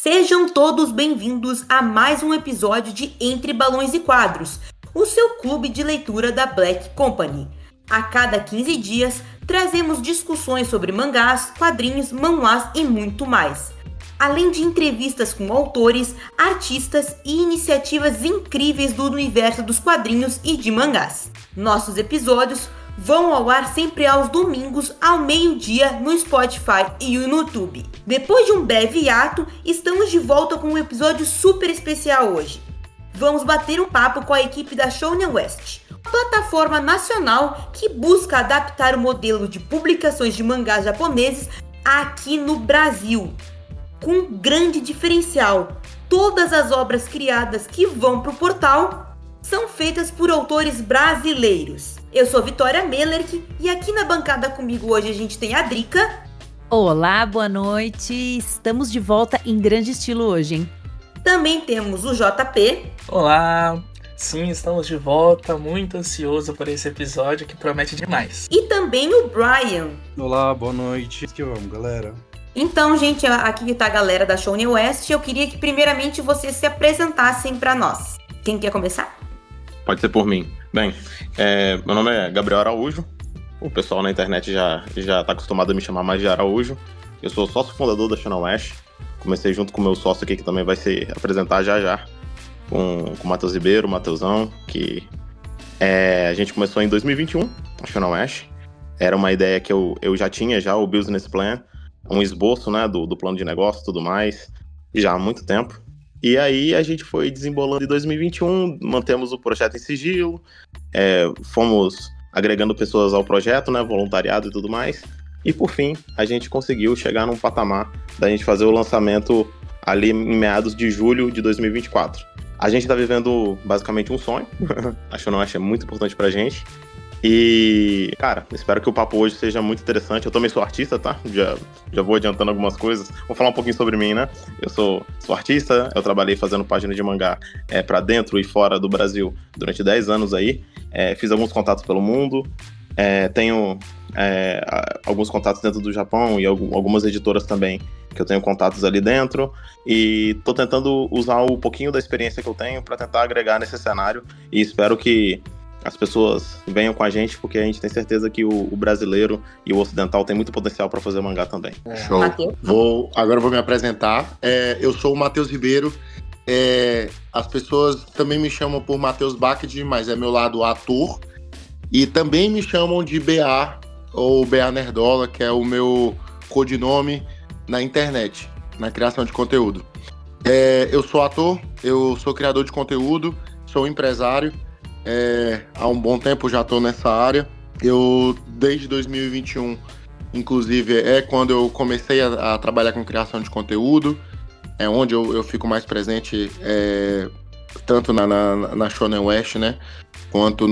Sejam todos bem-vindos a mais um episódio de Entre Balões e Quadros, o seu clube de leitura da Black Company. A cada 15 dias, trazemos discussões sobre mangás, quadrinhos, manhwas e muito mais. Além de entrevistas com autores, artistas e iniciativas incríveis do universo dos quadrinhos e de mangás. Nossos episódios vão ao ar sempre aos domingos, ao meio-dia, no Spotify e no YouTube. Depois de um breve hiato, estamos de volta com um episódio super especial hoje. Vamos bater um papo com a equipe da Shonen West, uma plataforma nacional que busca adaptar o modelo de publicações de mangás japoneses aqui no Brasil. Com um grande diferencial, todas as obras criadas que vão para o portal são feitas por autores brasileiros. Eu sou Vitória Mellerk e aqui na bancada comigo hoje a gente tem a Drica. Olá, boa noite. Estamos de volta em grande estilo hoje, hein? Também temos o JP. Olá, sim, estamos de volta, muito ansioso por esse episódio que promete demais. E também o Brian. Olá, boa noite. Que vamos, galera. Então, gente, aqui tá a galera da Shonen West. Eu queria que primeiramente vocês se apresentassem para nós. Quem quer começar? Pode ser por mim. Bem, meu nome é Gabriel Araújo. O pessoal na internet já tá acostumado a me chamar mais de Araújo. Eu sou sócio fundador da Shonen West. Comecei junto com o meu sócio aqui, que também vai se apresentar já. Com o Matheus Ribeiro, o Matheusão, que a gente começou em 2021, a Shonen West. Era uma ideia que eu já tinha, o Business Plan, um esboço, né, do plano de negócio e tudo mais, já há muito tempo. E aí a gente foi desembolando em 2021, mantemos o projeto em sigilo, fomos agregando pessoas ao projeto, né, voluntariado e tudo mais. E por fim, a gente conseguiu chegar num patamar da gente fazer o lançamento ali em meados de julho de 2024. A gente tá vivendo basicamente um sonho, a Shonen West é muito importante pra gente. E, cara, espero que o papo hoje seja muito interessante. Eu também sou artista, tá? Já vou adiantando algumas coisas. Vou falar um pouquinho sobre mim, né? Eu sou artista, eu trabalhei fazendo página de mangá pra dentro e fora do Brasil durante 10 anos aí. Fiz alguns contatos pelo mundo. Tenho alguns contatos dentro do Japão e algumas editoras também que eu tenho contatos ali dentro. E tô tentando usar um pouquinho da experiência que eu tenho pra tentar agregar nesse cenário. E espero que as pessoas venham com a gente, porque a gente tem certeza que o brasileiro e o ocidental tem muito potencial para fazer mangá também. Show. Agora eu vou me apresentar. Eu sou o Matheus Ribeiro. As pessoas também me chamam por Matheus Baked, mas é meu lado ator. E também me chamam de BA, ou BA Nerdola, que é o meu codinome na internet, na criação de conteúdo. Eu sou ator, eu sou criador de conteúdo, sou empresário. Há um bom tempo já estou nessa área. Eu, desde 2021, inclusive, quando eu comecei a trabalhar com criação de conteúdo, onde eu fico mais presente, tanto na Shonen West, né, quanto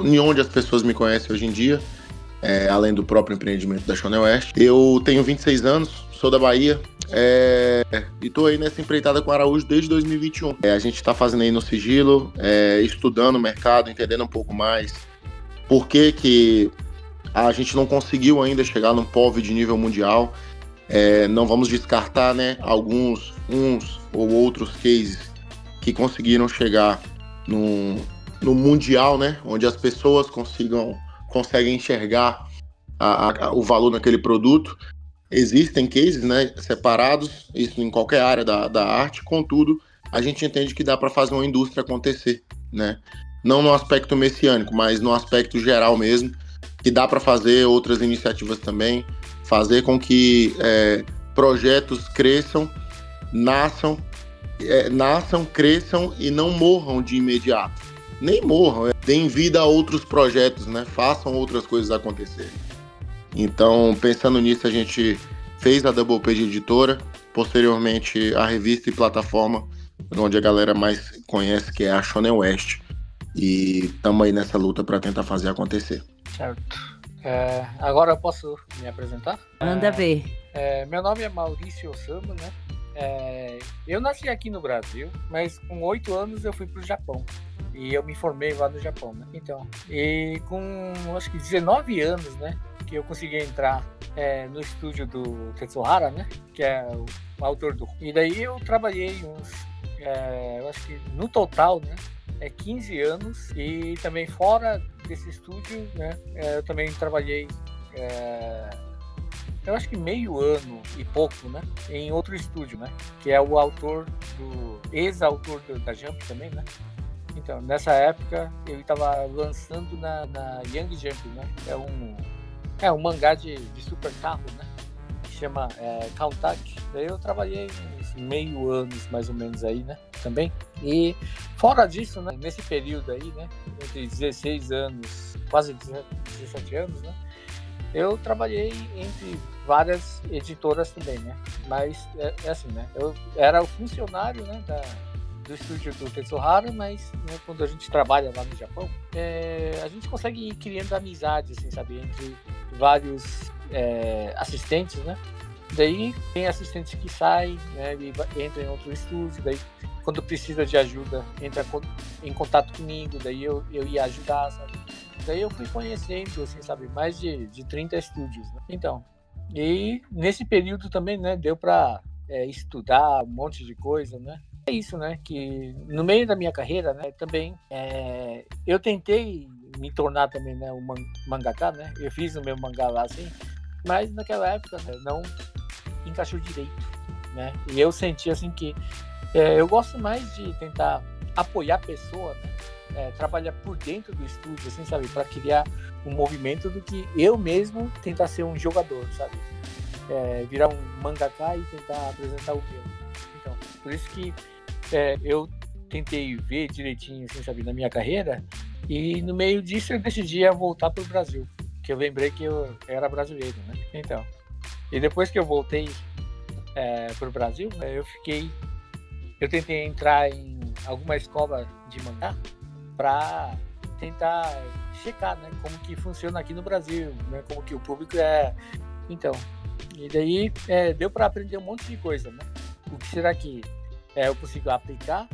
em onde as pessoas me conhecem hoje em dia, além do próprio empreendimento da Shonen West. Eu tenho 26 anos, sou da Bahia, e tô aí nessa empreitada com o Araújo desde 2021. A gente tá fazendo aí no sigilo, estudando o mercado, entendendo um pouco mais por que a gente não conseguiu ainda chegar num POV de nível mundial. Não vamos descartar, né, uns ou outros cases que conseguiram chegar no mundial, né, onde as pessoas conseguem enxergar o valor naquele produto. Existem cases, né, separados, isso em qualquer área da arte, contudo, a gente entende que dá para fazer uma indústria acontecer, né? Não no aspecto messiânico, mas no aspecto geral mesmo, que dá para fazer outras iniciativas também, fazer com que projetos cresçam, nasçam, cresçam e não morram de imediato. Nem morram, deem vida a outros projetos, né? Façam outras coisas acontecerem. Então, pensando nisso, a gente fez a Double Page Editora, posteriormente a revista e plataforma onde a galera mais conhece, que é a Shonen West. E estamos aí nessa luta para tentar fazer acontecer. Certo. Agora eu posso me apresentar? Manda ver. Meu nome é Maurício Osama, né? Eu nasci aqui no Brasil, mas com 8 anos eu fui pro Japão. E eu me formei lá no Japão, né? Então, e com acho que 19 anos, né, que eu consegui entrar no estúdio do Tetsuhara, né, que é autor do... E daí eu trabalhei uns, eu acho que no total, né, 15 anos, e também fora desse estúdio, né, eu também trabalhei, eu acho que meio ano e pouco, né, em outro estúdio, né, que é o autor ex-autor da Jump também, né. Então, nessa época, eu estava lançando na Young Jump, né, é um mangá de super carro, né, que chama Countach. Daí eu trabalhei uns meio anos, mais ou menos, aí, né, também. E fora disso, né, nesse período aí, né, entre 16 anos, quase 17 anos, né, eu trabalhei entre várias editoras também, né, mas é assim, né, eu era o funcionário, né, do estúdio do Tetsuhara, mas, né, quando a gente trabalha lá no Japão, a gente consegue ir criando amizade, assim, sabe, entre vários assistentes, né. Daí tem assistentes que saem, né, e entra em outro estúdio, daí quando precisa de ajuda entra em contato comigo, daí eu ia ajudar, sabe. Daí eu fui conhecendo, assim, sabe, mais de 30 estúdios, né? Então, e nesse período também, né, deu para estudar um monte de coisa, né. É isso, né, que no meio da minha carreira, né, também eu tentei me tornar também, né, um mangaka, né. Eu fiz o meu mangá lá, assim, mas naquela época, né, não encaixou direito, né. E eu senti, assim, que eu gosto mais de tentar apoiar a pessoa, né, trabalhar por dentro do estúdio, assim, sabe, para criar um movimento, do que eu mesmo tentar ser um jogador, sabe, virar um mangaka e tentar apresentar o meu. Então, por isso que eu tentei ver direitinho, assim, sabe, na minha carreira, e no meio disso eu decidi voltar para o Brasil, que eu lembrei que eu era brasileiro, né? Então, e depois que eu voltei para o Brasil, eu tentei entrar em alguma escola de mangá para tentar checar, né, como que funciona aqui no Brasil, né, como que o público é. Então, e daí deu para aprender um monte de coisa, né? O que será que eu consigo aplicar,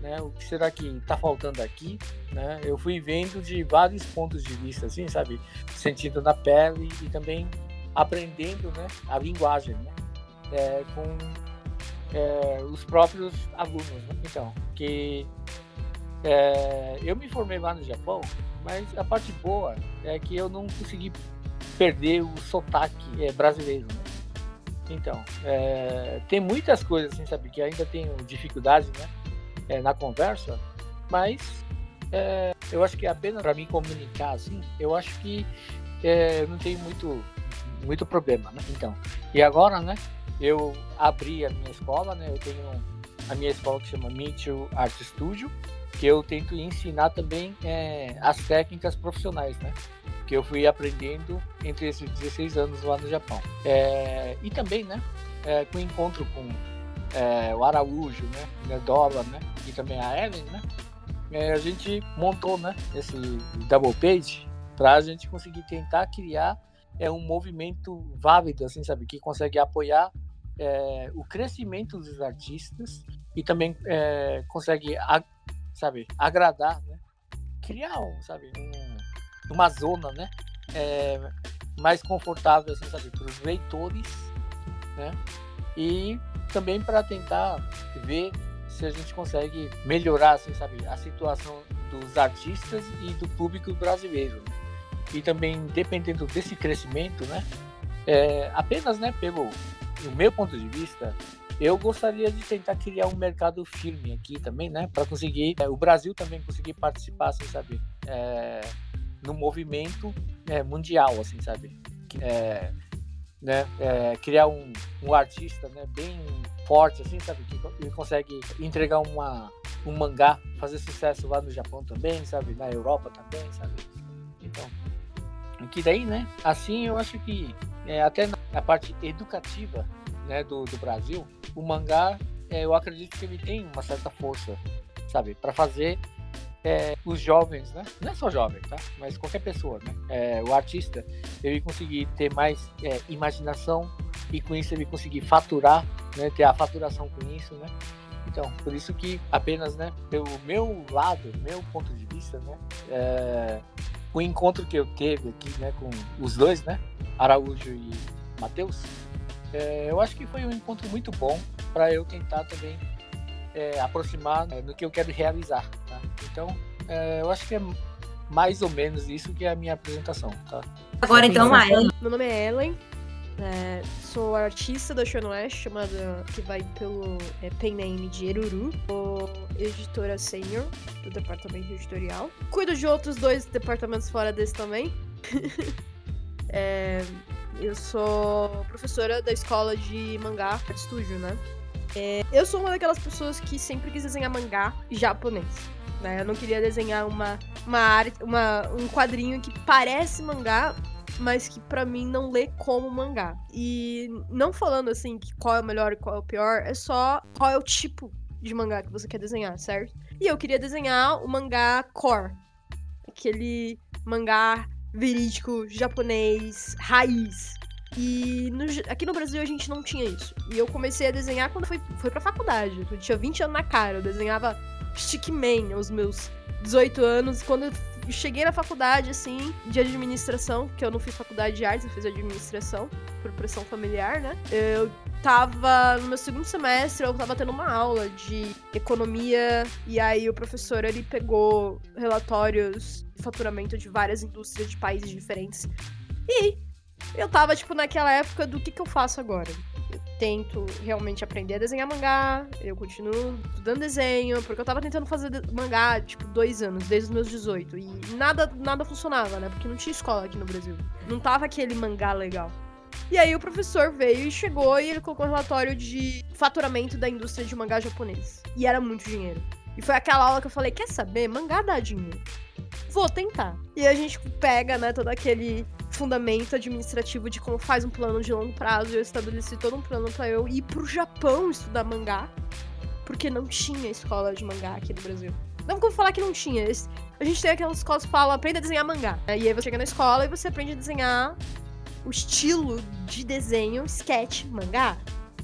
né? O que será que está faltando aqui, né? Eu fui vendo de vários pontos de vista, assim, sabe? Sentindo na pele e também aprendendo, né, a linguagem, né? Com os próprios alunos, né? Então, que eu me formei lá no Japão, mas a parte boa é que eu não consegui perder o sotaque brasileiro, né? Então, tem muitas coisas, assim, sabe, que ainda tenho dificuldade, né, na conversa, mas eu acho que apenas para me comunicar, assim, eu acho que não tem muito problema, né? Então, e agora, né, eu abri a minha escola, né, eu tenho a minha escola que chama Michio Art Studio, que eu tento ensinar também as técnicas profissionais, né, que eu fui aprendendo entre esses 16 anos lá no Japão. E também, né, com o encontro com o Araújo, né, Dólar, né, e também a Ellen, né, a gente montou, né, esse Double Page para a gente conseguir tentar criar um movimento válido, assim, sabe, que consegue apoiar o crescimento dos artistas e também consegue, sabe, agradar, né, criar uma zona, né, mais confortável, assim, sabe, para os leitores, né, e também para tentar ver se a gente consegue melhorar, assim, sabe, a situação dos artistas e do público brasileiro, né? E também, dependendo desse crescimento, né, apenas, né, pelo meu ponto de vista, eu gostaria de tentar criar um mercado firme aqui também, né, para conseguir o Brasil também conseguir participar, assim, sabe, no movimento mundial, assim, sabe, né, criar um artista, né, bem forte, assim, sabe, que ele consegue entregar um mangá, fazer sucesso lá no Japão também, sabe, na Europa também, sabe. Então, que daí, né, assim, eu acho que até na parte educativa, né, do Brasil, o mangá, eu acredito que ele tem uma certa força, sabe, para fazer os jovens, né, não é só jovem, tá, mas qualquer pessoa, né, o artista, ele conseguir ter mais imaginação e com isso ele conseguir faturar, né, ter a faturação com isso, né. Então, por isso que apenas, né, pelo meu lado, meu ponto de vista, né, o encontro que eu teve aqui, né, com os dois, né, Araújo e Matheus, Eu acho que foi um encontro muito bom para eu tentar também aproximar no que eu quero realizar, tá? Então, eu acho que é mais ou menos isso que é a minha apresentação, tá? Agora então, Ellen. Meu nome é Ellen, sou artista da Shonen West, que vai pelo pen name de Eruru. Sou editora sênior do departamento editorial. Cuido de outros 2 departamentos fora desse também. Eu sou professora da escola de mangá Art Studio, né? Eu sou uma daquelas pessoas que sempre quis desenhar mangá japonês, né? Eu não queria desenhar um quadrinho que parece mangá, mas que pra mim não lê como mangá. E não falando assim que qual é o melhor e qual é o pior, é só qual é o tipo de mangá que você quer desenhar, certo? E eu queria desenhar o mangá core, aquele mangá verídico, japonês, raiz. E aqui no Brasil a gente não tinha isso. E eu comecei a desenhar quando foi pra faculdade. Eu tinha 20 anos na cara, eu desenhava Stickman aos meus 18 anos. Quando eu cheguei na faculdade, assim, de administração, que eu não fiz faculdade de artes, eu fiz administração, por pressão familiar, né? Eu tava no meu segundo semestre, eu tava tendo uma aula de economia, e aí o professor, ele pegou relatórios de faturamento de várias indústrias de países diferentes. E eu tava, tipo, naquela época do que eu faço agora? Eu tento realmente aprender a desenhar mangá, eu continuo estudando desenho, porque eu tava tentando fazer mangá, tipo, 2 anos, desde os meus 18, e nada funcionava, né? Porque não tinha escola aqui no Brasil. Não tava aquele mangá legal. E aí o professor veio e chegou e ele colocou um relatório de faturamento da indústria de mangá japonês. E era muito dinheiro. E foi aquela aula que eu falei, quer saber? Mangá dá dinheiro. Vou tentar. E a gente pega, né, todo aquele fundamento administrativo de como faz um plano de longo prazo. E eu estabeleci todo um plano pra eu ir pro Japão estudar mangá. Porque não tinha escola de mangá aqui no Brasil. Não vou falar que não tinha. A gente tem aquelas escolas que falam, aprenda a desenhar mangá. E aí você chega na escola e você aprende a desenhar o estilo de desenho sketch mangá.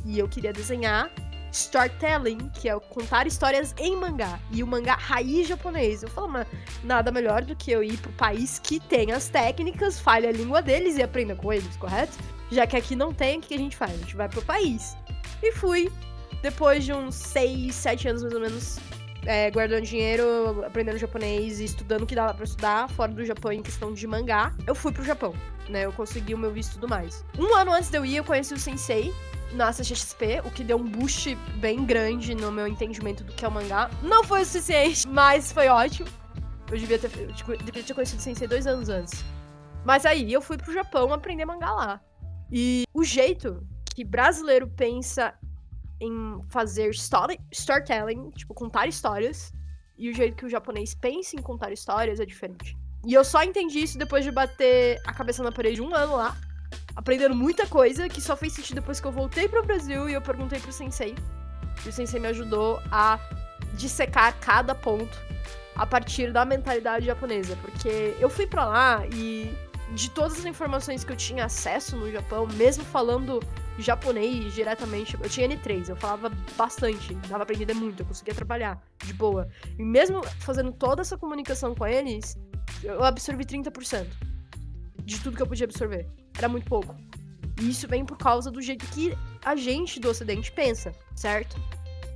E eu queria desenhar storytelling, que é contar histórias em mangá. E o mangá raiz japonês. Eu falo, mas nada melhor do que eu ir pro país que tem as técnicas, fale a língua deles e aprenda com eles, correto? Já que aqui não tem, o que a gente faz? A gente vai pro país. E fui, depois de uns 6, 7 anos mais ou menos, guardando dinheiro, aprendendo japonês e estudando o que dava pra estudar fora do Japão em questão de mangá, eu fui pro Japão, né? Eu consegui o meu visto e tudo mais. 1 ano antes de eu ir, eu conheci o sensei na CCXP, o que deu um boost bem grande no meu entendimento do que é o mangá. Não foi o suficiente, mas foi ótimo. Eu devia ter conhecido o sensei 2 anos antes. Mas aí, eu fui pro Japão aprender mangá lá. E o jeito que brasileiro pensa em fazer storytelling, tipo, contar histórias, e o jeito que o japonês pensa em contar histórias é diferente. E eu só entendi isso depois de bater a cabeça na parede 1 ano lá, aprendendo muita coisa, que só fez sentido depois que eu voltei pro Brasil e eu perguntei pro sensei. E o sensei me ajudou a dissecar cada ponto a partir da mentalidade japonesa, porque eu fui pra lá e de todas as informações que eu tinha acesso no Japão, mesmo falando japonês diretamente, eu tinha N3, eu falava bastante, dava pra aprender muito, eu conseguia trabalhar de boa. E mesmo fazendo toda essa comunicação com eles, eu absorvi 30% de tudo que eu podia absorver. Era muito pouco. E isso vem por causa do jeito que a gente do Ocidente pensa, certo?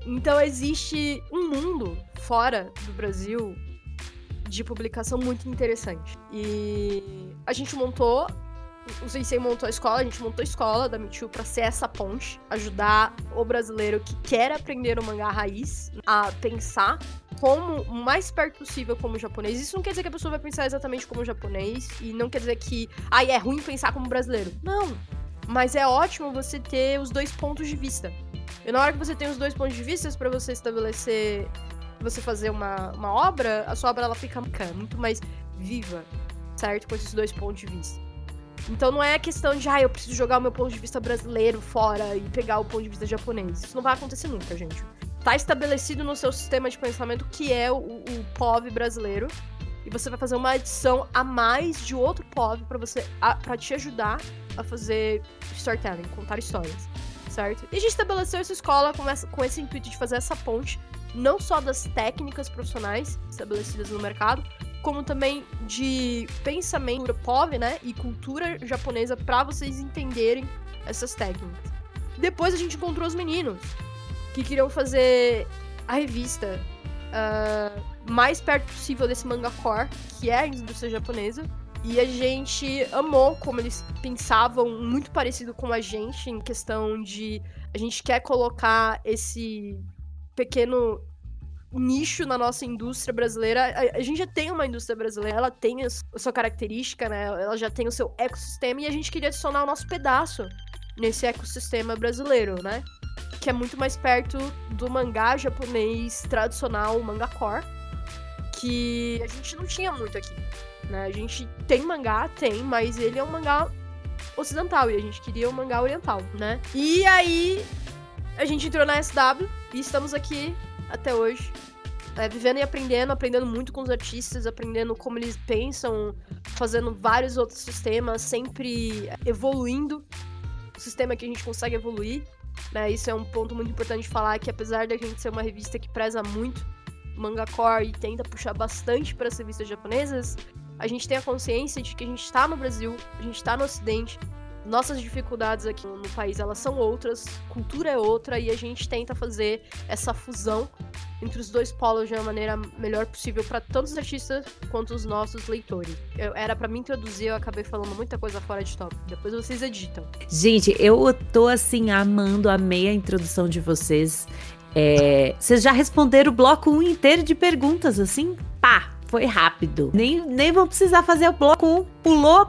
Então existe um mundo fora do Brasil de publicação muito interessante. E a gente montou, o Sensei montou a escola, a gente montou a escola da Michiu pra ser essa ponte, ajudar o brasileiro que quer aprender o mangá raiz a pensar como o mais perto possível como japonês. Isso não quer dizer que a pessoa vai pensar exatamente como japonês, e não quer dizer que é ruim pensar como brasileiro. Não, mas é ótimo você ter os 2 pontos de vista. E na hora que você tem os 2 pontos de vista, pra você estabelecer, você fazer uma obra, a sua obra ela fica muito mais viva, certo? Com esses 2 pontos de vista. Então não é a questão de, eu preciso jogar o meu ponto de vista brasileiro fora e pegar o ponto de vista japonês. Isso não vai acontecer nunca, gente. Tá estabelecido no seu sistema de pensamento que é o POV brasileiro, e você vai fazer uma adição a mais de outro POV pra te ajudar a fazer storytelling, contar histórias, certo? E a gente estabeleceu essa escola com esse intuito de fazer essa ponte, não só das técnicas profissionais estabelecidas no mercado, como também de pensamento POV, né, e cultura japonesa, pra vocês entenderem essas técnicas. Depois a gente encontrou os meninos que queriam fazer a revista mais perto possível desse manga core, que é a indústria japonesa. E a gente amou como eles pensavam, muito parecido com a gente, em questão de a gente quer colocar esse pequeno nicho na nossa indústria brasileira. A gente já tem uma indústria brasileira, ela tem a sua característica, né? Ela já tem o seu ecossistema, e a gente queria adicionar o nosso pedaço nesse ecossistema brasileiro, né? Que é muito mais perto do mangá japonês tradicional, o manga core, que a gente não tinha muito aqui, né? A gente tem mangá, mas ele é um mangá ocidental, e a gente queria um mangá oriental, né? E aí a gente entrou na SW e estamos aqui até hoje, vivendo e aprendendo muito com os artistas, aprendendo como eles pensam, fazendo vários outros sistemas, sempre evoluindo o sistema que a gente consegue evoluir, né? Isso é um ponto muito importante de falar, que apesar da gente ser uma revista que preza muito manga core e tenta puxar bastante para as revistas japonesas, a gente tem a consciência de que a gente está no Brasil, a gente está no Ocidente, nossas dificuldades aqui no país, elas são outras, cultura é outra, e a gente tenta fazer essa fusão entre os dois polos de uma maneira melhor possível para tanto os artistas quanto os nossos leitores. Era para me introduzir, eu acabei falando muita coisa fora de tópico, depois vocês editam. Gente, eu tô assim, amei a introdução de vocês. Vocês já responderam o bloco 1 inteiro de perguntas, assim, pá! Foi rápido. Nem vou precisar fazer o bloco 1.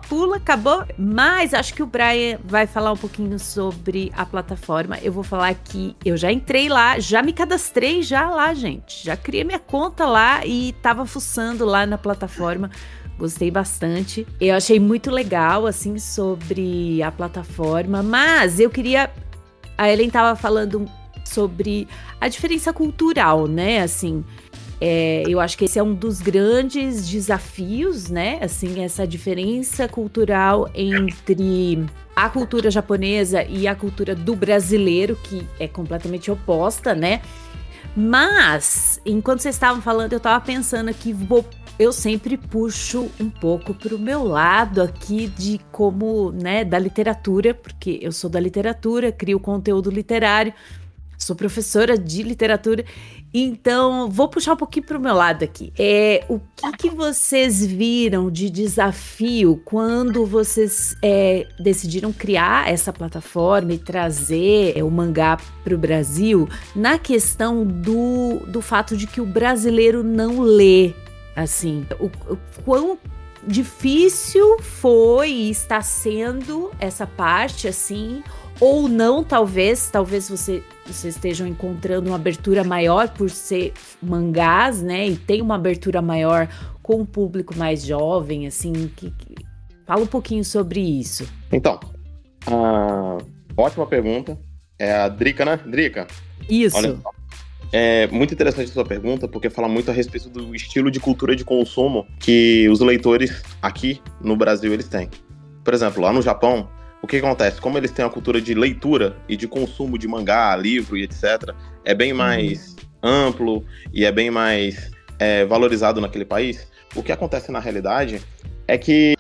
Pula, acabou. Mas acho que o Brian vai falar um pouquinho sobre a plataforma. Eu vou falar que eu já entrei lá, já me cadastrei lá, gente. Já criei minha conta lá e tava fuçando lá na plataforma. Gostei bastante. Eu achei muito legal, assim, sobre a plataforma. Mas eu queria... A Ellen tava falando sobre a diferença cultural, né? Assim... eu acho que esse é um dos grandes desafios, né? Assim, essa diferença cultural entre a cultura japonesa e a cultura do brasileiro, que é completamente oposta, né? Mas, enquanto vocês estavam falando, eu estava pensando aqui, eu sempre puxo um pouco para o meu lado aqui de como, né, da literatura, porque eu sou da literatura, crio conteúdo literário, sou professora de literatura. Então, vou puxar um pouquinho para o meu lado aqui. O que vocês viram de desafio quando vocês decidiram criar essa plataforma e trazer o mangá para o Brasil, na questão do fato de que o brasileiro não lê, assim, o quão difícil foi e está sendo essa parte, assim, ou não, talvez vocês estejam encontrando uma abertura maior por ser mangás, né? E tem uma abertura maior com um público mais jovem, assim, fala um pouquinho sobre isso. Então, ótima pergunta. É a Drica, né? Drica? Isso. Olha só. É muito interessante a sua pergunta, porque fala muito a respeito do estilo de cultura de consumo que os leitores aqui no Brasil eles têm. Por exemplo, lá no Japão, o que acontece? Como eles têm uma cultura de leitura e de consumo de mangá, livro e etc., é bem mais amplo e é bem mais valorizado naquele país. O que acontece na realidade é que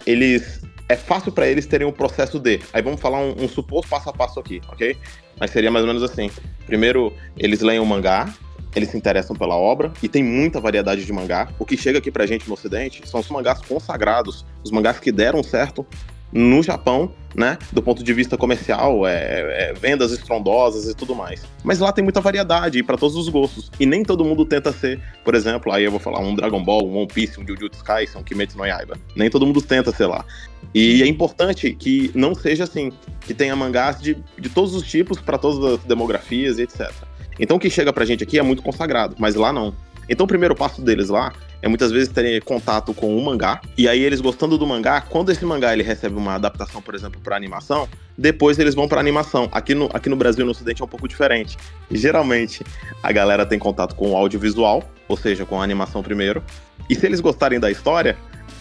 é fácil para eles terem um processo de... Aí vamos falar um suposto passo a passo aqui, ok? Mas seria mais ou menos assim. Primeiro, eles leem o mangá, eles se interessam pela obra, e tem muita variedade de mangá. O que chega aqui pra gente no Ocidente são os mangás consagrados, os mangás que deram certo no Japão, né, do ponto de vista comercial, vendas estrondosas e tudo mais. Mas lá tem muita variedade para todos os gostos, e nem todo mundo tenta ser, por exemplo, aí eu vou falar um Dragon Ball, um One Piece, um Jujutsu Kaisen, um Kimetsu no Yaiba. Nem todo mundo tenta ser lá. E é importante que não seja assim, que tenha mangás de todos os tipos, para todas as demografias e etc. Então o que chega pra gente aqui é muito consagrado, mas lá não. Então o primeiro passo deles lá é muitas vezes terem contato com um mangá, e aí eles gostando do mangá, quando esse mangá ele recebe uma adaptação, por exemplo, para animação, depois eles vão para animação. Aqui no Brasil, no Ocidente, é um pouco diferente. Geralmente, a galera tem contato com o audiovisual, ou seja, com a animação primeiro, e se eles gostarem da história,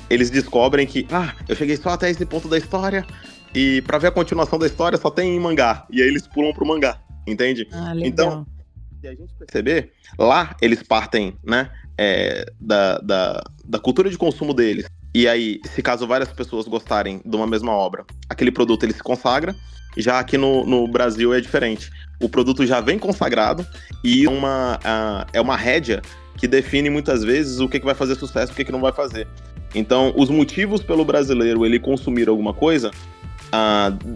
eles descobrem que, eu cheguei só até esse ponto da história, e para ver a continuação da história só tem em mangá, e aí eles pulam pro mangá, entende? Legal. Então, se a gente perceber, lá eles partem, né, da cultura de consumo deles. E aí, se caso várias pessoas gostarem de uma mesma obra, aquele produto ele se consagra, Já aqui no Brasil é diferente. O produto já vem consagrado e é uma rédea que define muitas vezes o que vai fazer sucesso e o que não vai fazer. Então, os motivos pelo brasileiro ele consumir alguma coisa,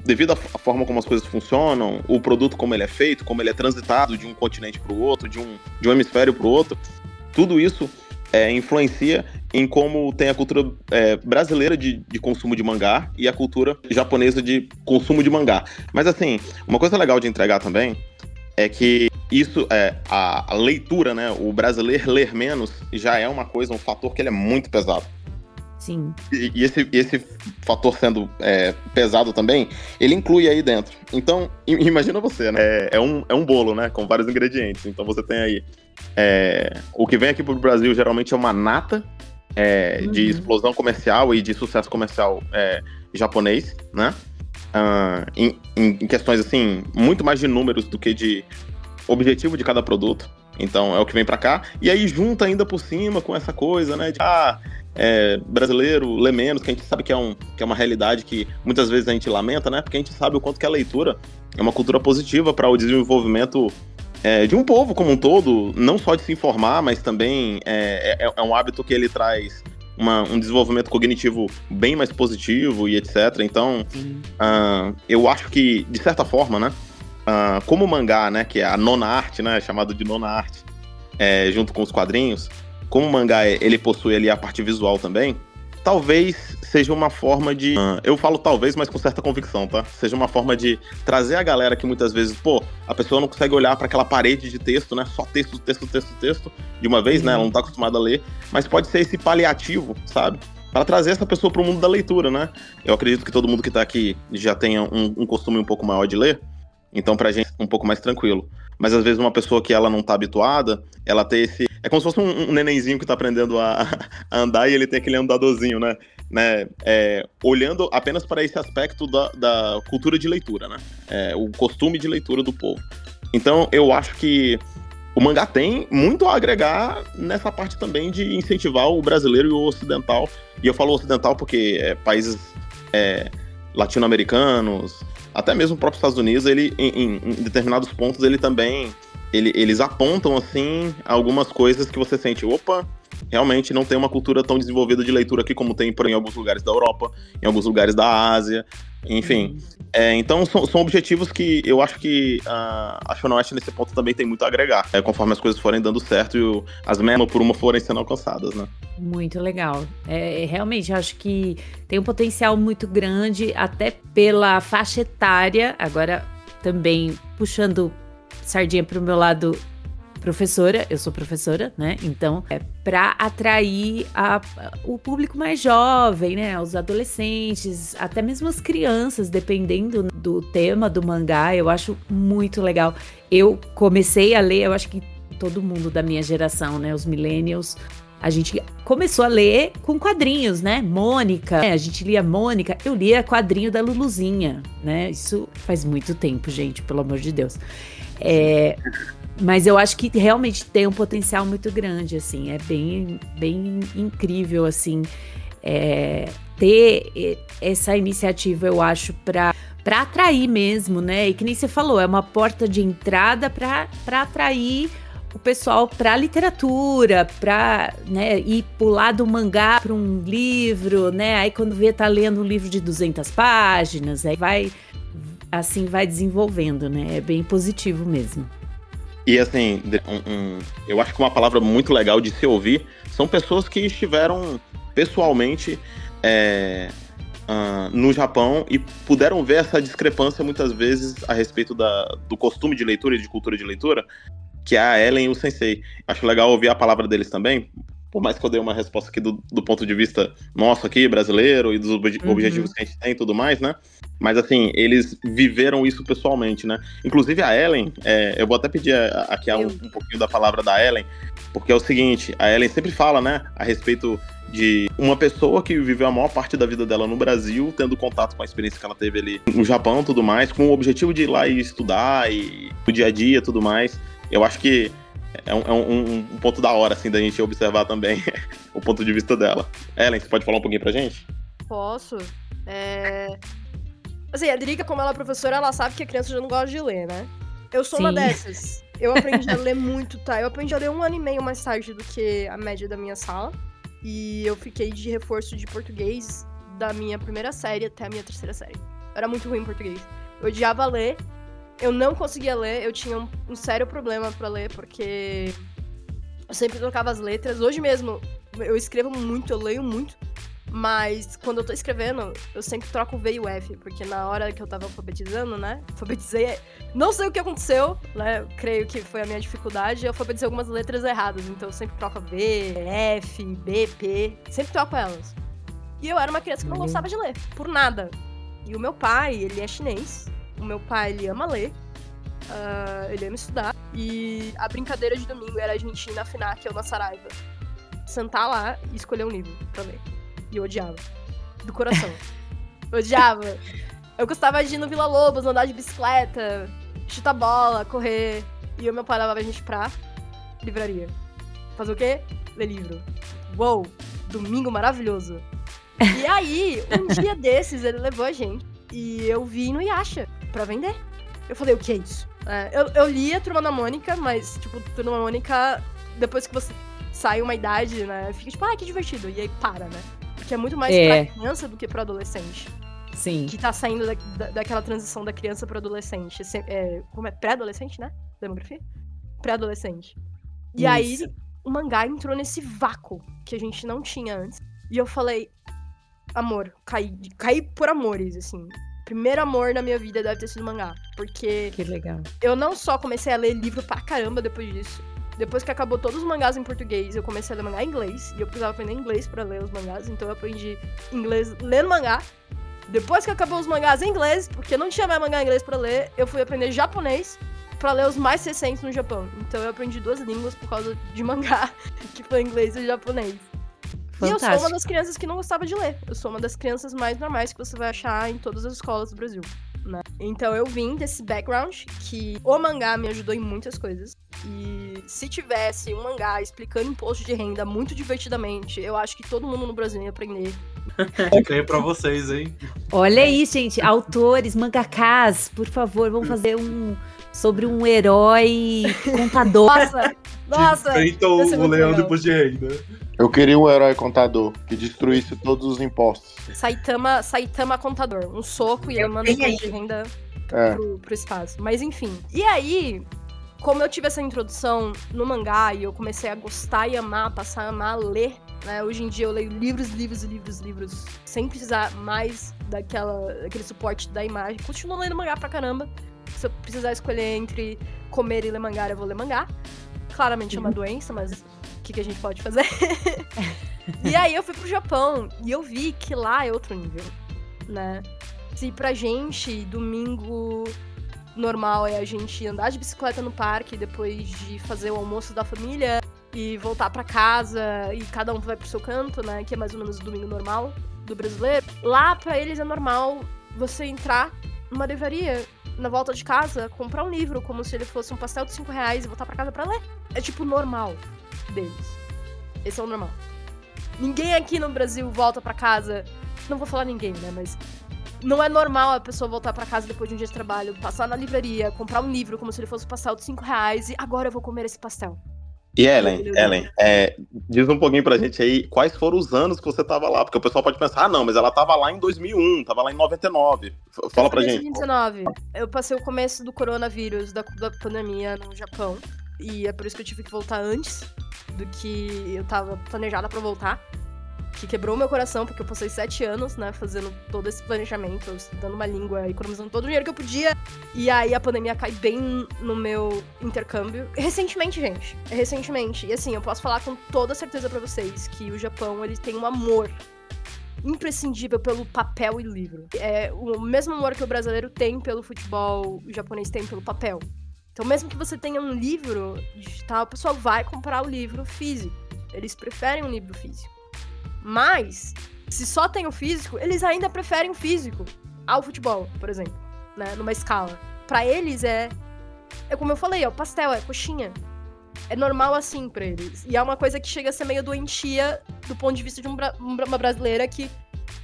devido à forma como as coisas funcionam, o produto como ele é feito, como ele é transitado de um continente para o outro, de um hemisfério para o outro, tudo isso influencia em como tem a cultura brasileira de consumo de mangá e a cultura japonesa de consumo de mangá. Mas assim, uma coisa legal de entregar também é que isso, a leitura, né, o brasileiro ler menos já é uma coisa, um fator que ele é muito pesado. Sim. E esse fator sendo pesado também, ele inclui aí dentro. Então, imagina você, né? É um bolo, né? Com vários ingredientes. Então você tem aí o que vem aqui pro Brasil geralmente é uma nata de explosão comercial e de sucesso comercial japonês, né? Em questões, assim, muito mais de números do que de objetivo de cada produto. Então é o que vem pra cá. E aí junta ainda por cima com essa coisa, né? De brasileiro lê menos, que a gente sabe que é uma realidade que muitas vezes a gente lamenta, né? Porque a gente sabe o quanto que a leitura é uma cultura positiva para o desenvolvimento de um povo como um todo, não só de se informar, mas também é um hábito que ele traz um desenvolvimento cognitivo bem mais positivo e etc. Então, eu acho que, de certa forma, né? Como o mangá, né? Que é a nona arte, né? Chamado de nona arte, junto com os quadrinhos. Como o mangá ele possui ali a parte visual também, talvez seja uma forma de... eu falo talvez, mas com certa convicção, tá? Seja uma forma de trazer a galera que muitas vezes, a pessoa não consegue olhar para aquela parede de texto, né? Só texto de uma vez, né? Ela não tá acostumada a ler, mas pode ser esse paliativo, sabe? Para trazer essa pessoa pro mundo da leitura, né? Eu acredito que todo mundo que tá aqui já tenha um costume um pouco maior de ler, então pra gente é um pouco mais tranquilo. Mas às vezes uma pessoa que ela não tá habituada, ela tem esse... É como se fosse um nenenzinho que tá aprendendo a andar e ele tem aquele andadorzinho, né? Olhando apenas para esse aspecto da cultura de leitura, né? O costume de leitura do povo. Então eu acho que o mangá tem muito a agregar nessa parte também de incentivar o brasileiro e o ocidental. E eu falo ocidental porque países latino-americanos, até mesmo o próprio Estados Unidos, ele, em determinados pontos, ele também... Eles apontam, assim, algumas coisas que você sente, realmente não tem uma cultura tão desenvolvida de leitura aqui como tem em alguns lugares da Europa, em alguns lugares da Ásia, enfim. Então, são objetivos que eu acho que a Shonen West, nesse ponto, também tem muito a agregar, conforme as coisas forem dando certo e as metas por uma forem sendo alcançadas, né? Muito legal. Realmente, eu acho que tem um potencial muito grande, até pela faixa etária, agora também puxando sardinha pro meu lado professora, eu sou professora, né? Então, para atrair o público mais jovem, né? Os adolescentes, até mesmo as crianças, dependendo do tema do mangá, eu acho muito legal. Eu comecei a ler, eu acho que todo mundo da minha geração, né? Os millennials, a gente começou a ler com quadrinhos, né? Mônica, a gente lia Mônica, eu lia quadrinho da Luluzinha, né? Isso faz muito tempo, gente, pelo amor de Deus. Mas eu acho que realmente tem um potencial muito grande, assim, é bem, bem incrível, assim, ter essa iniciativa, eu acho, para atrair mesmo, né? E que nem você falou, é uma porta de entrada para atrair o pessoal para a literatura, para, né, ir pular do mangá para um livro, né? Aí quando vê, tá lendo um livro de 200 páginas, aí vai desenvolvendo, né? É bem positivo mesmo. E assim, eu acho que uma palavra muito legal de se ouvir são pessoas que estiveram pessoalmente no Japão e puderam ver essa discrepância muitas vezes a respeito do costume de leitura e de cultura de leitura, que é a Ellen e o Sensei. Acho legal ouvir a palavra deles também, por mais que eu dei uma resposta aqui do ponto de vista nosso aqui, brasileiro, e dos objetivos que a gente tem e tudo mais, né? Mas assim, eles viveram isso pessoalmente, né? Inclusive a Ellen, eu vou até pedir aqui um pouquinho da palavra da Ellen, porque é o seguinte, a Ellen sempre fala, né, a respeito de uma pessoa que viveu a maior parte da vida dela no Brasil, tendo contato com a experiência que ela teve ali no Japão e tudo mais, com o objetivo de ir lá e estudar, e no dia a dia e tudo mais. Eu acho que é um ponto da hora, assim, da gente observar também o ponto de vista dela. Ellen, você pode falar um pouquinho pra gente? Posso. Assim, a Drica, como ela é professora, ela sabe que a criança já não gosta de ler, né? Eu sou uma Sim. dessas. Eu aprendi a ler muito, tá? Eu aprendi a ler 1 ano e meio mais tarde do que a média da minha sala. E eu fiquei de reforço de português da minha primeira série até a minha 3ª série. Eu era muito ruim em português. Eu odiava ler. Eu não conseguia ler. Eu tinha um sério problema pra ler, porque eu sempre trocava as letras. Hoje mesmo, eu escrevo muito, eu leio muito. Mas quando eu tô escrevendo, eu sempre troco o V e o F. Porque na hora que eu tava alfabetizando, né? Alfabetizei. Não sei o que aconteceu, né? Eu creio que foi a minha dificuldade. Eu alfabetizei algumas letras erradas. Então eu sempre troco V, F, B, P. Sempre troco elas. E eu era uma criança que não gostava de ler. Por nada. E o meu pai, ele é chinês. O meu pai, ele ama ler. Ele ama estudar. E a brincadeira de domingo era a gente ir na FNAC ou na Saraiva. Sentar lá e escolher um livro pra ler. E eu odiava. Do coração. Odiava. Eu gostava de ir no Vila Lobos, andar de bicicleta, chutar bola, correr. E o meu pai levava a gente pra livraria. Fazer o quê? Ler livro. Uou! Domingo maravilhoso. E aí, um dia desses, ele levou a gente. E eu vi no Yasha pra vender. Eu falei, o que é isso? Eu li a Turma da Mônica, mas, tipo, Turma da Mônica, depois que você sai uma idade, né? Fica tipo, que divertido. E aí para, né? Porque é muito mais pra criança do que pra adolescente. Sim. Que tá saindo daquela transição da criança pro adolescente. Como é? Pré-adolescente, né? Demografia? Pré-adolescente. E aí, o mangá entrou nesse vácuo que a gente não tinha antes. E eu falei, amor, caí por amores, assim. Primeiro amor na minha vida deve ter sido mangá. Porque Que legal. eu não só comecei a ler livro pra caramba depois disso. Depois que acabou todos os mangás em português, eu comecei a ler mangá em inglês. E eu precisava aprender inglês pra ler os mangás. Então eu aprendi inglês lendo mangá. Depois que acabou os mangás em inglês, porque não tinha mais mangá em inglês pra ler, eu fui aprender japonês pra ler os mais recentes no Japão. Então eu aprendi 2 línguas por causa de mangá, que foi inglês e japonês. Fantástico. E eu sou uma das crianças que não gostava de ler. Eu sou uma das crianças mais normais que você vai achar em todas as escolas do Brasil, né? Então eu vim desse background que o mangá me ajudou em muitas coisas. E se tivesse um mangá explicando imposto de renda muito divertidamente, eu acho que todo mundo no Brasil ia aprender. Fica aí pra vocês, hein? Olha aí, gente. Autores, mangakás, por favor, vamos fazer sobre um herói contador. Nossa! Enfrenta ia ser o muito leão legal. depois de renda. Eu queria um herói contador que destruísse todos os impostos. Saitama contador. Um soco e ele manda tenho imposto de renda É. pro espaço. Mas enfim. E aí, como eu tive essa introdução no mangá e eu comecei a gostar e amar, passar a amar ler, né? Hoje em dia eu leio livros, sem precisar mais daquele suporte da imagem. Continuo lendo mangá pra caramba. Se eu precisar escolher entre comer e ler mangá, eu vou ler mangá. Claramente é uma doença, mas o que a gente pode fazer? E aí eu fui pro Japão e eu vi que lá é outro nível, né? Se pra gente, domingo normal é a gente andar de bicicleta no parque depois de fazer o almoço da família e voltar pra casa e cada um vai pro seu canto, né? Que é mais ou menos o domingo normal do brasileiro. Lá pra eles é normal você entrar numa livraria na volta de casa, comprar um livro como se ele fosse um pastel de R$5 e voltar pra casa pra ler. É tipo normal deles. Esse é o normal. Ninguém aqui no Brasil volta pra casa. Não vou falar ninguém, né? Mas não é normal a pessoa voltar pra casa depois de um dia de trabalho, passar na livraria, comprar um livro como se ele fosse um pastel de R$5 e agora eu vou comer esse pastel. E Ellen, diz um pouquinho pra gente aí quais foram os anos que você tava lá, porque o pessoal pode pensar, não, mas ela tava lá em 2001, tava lá em 99. Fala pra gente. Em 2019, eu passei o começo do coronavírus, da pandemia no Japão, e é por isso que eu tive que voltar antes do que eu tava planejada pra voltar, que quebrou meu coração, porque eu passei 7 anos, né, fazendo todo esse planejamento, estudando uma língua, economizando todo o dinheiro que eu podia, e aí a pandemia cai bem no meu intercâmbio. Recentemente, gente, e assim, eu posso falar com toda certeza pra vocês que o Japão, ele tem um amor imprescindível pelo papel e livro. É o mesmo amor que o brasileiro tem pelo futebol, o japonês tem pelo papel. Então, mesmo que você tenha um livro digital, o pessoal vai comprar o livro físico. Eles preferem um livro físico. Mas, se só tem o físico, eles ainda preferem o físico ao futebol, por exemplo, né? Numa escala. Pra eles é como eu falei, é o pastel, é coxinha. É normal assim pra eles. E é uma coisa que chega a ser meio doentia do ponto de vista de uma brasileira que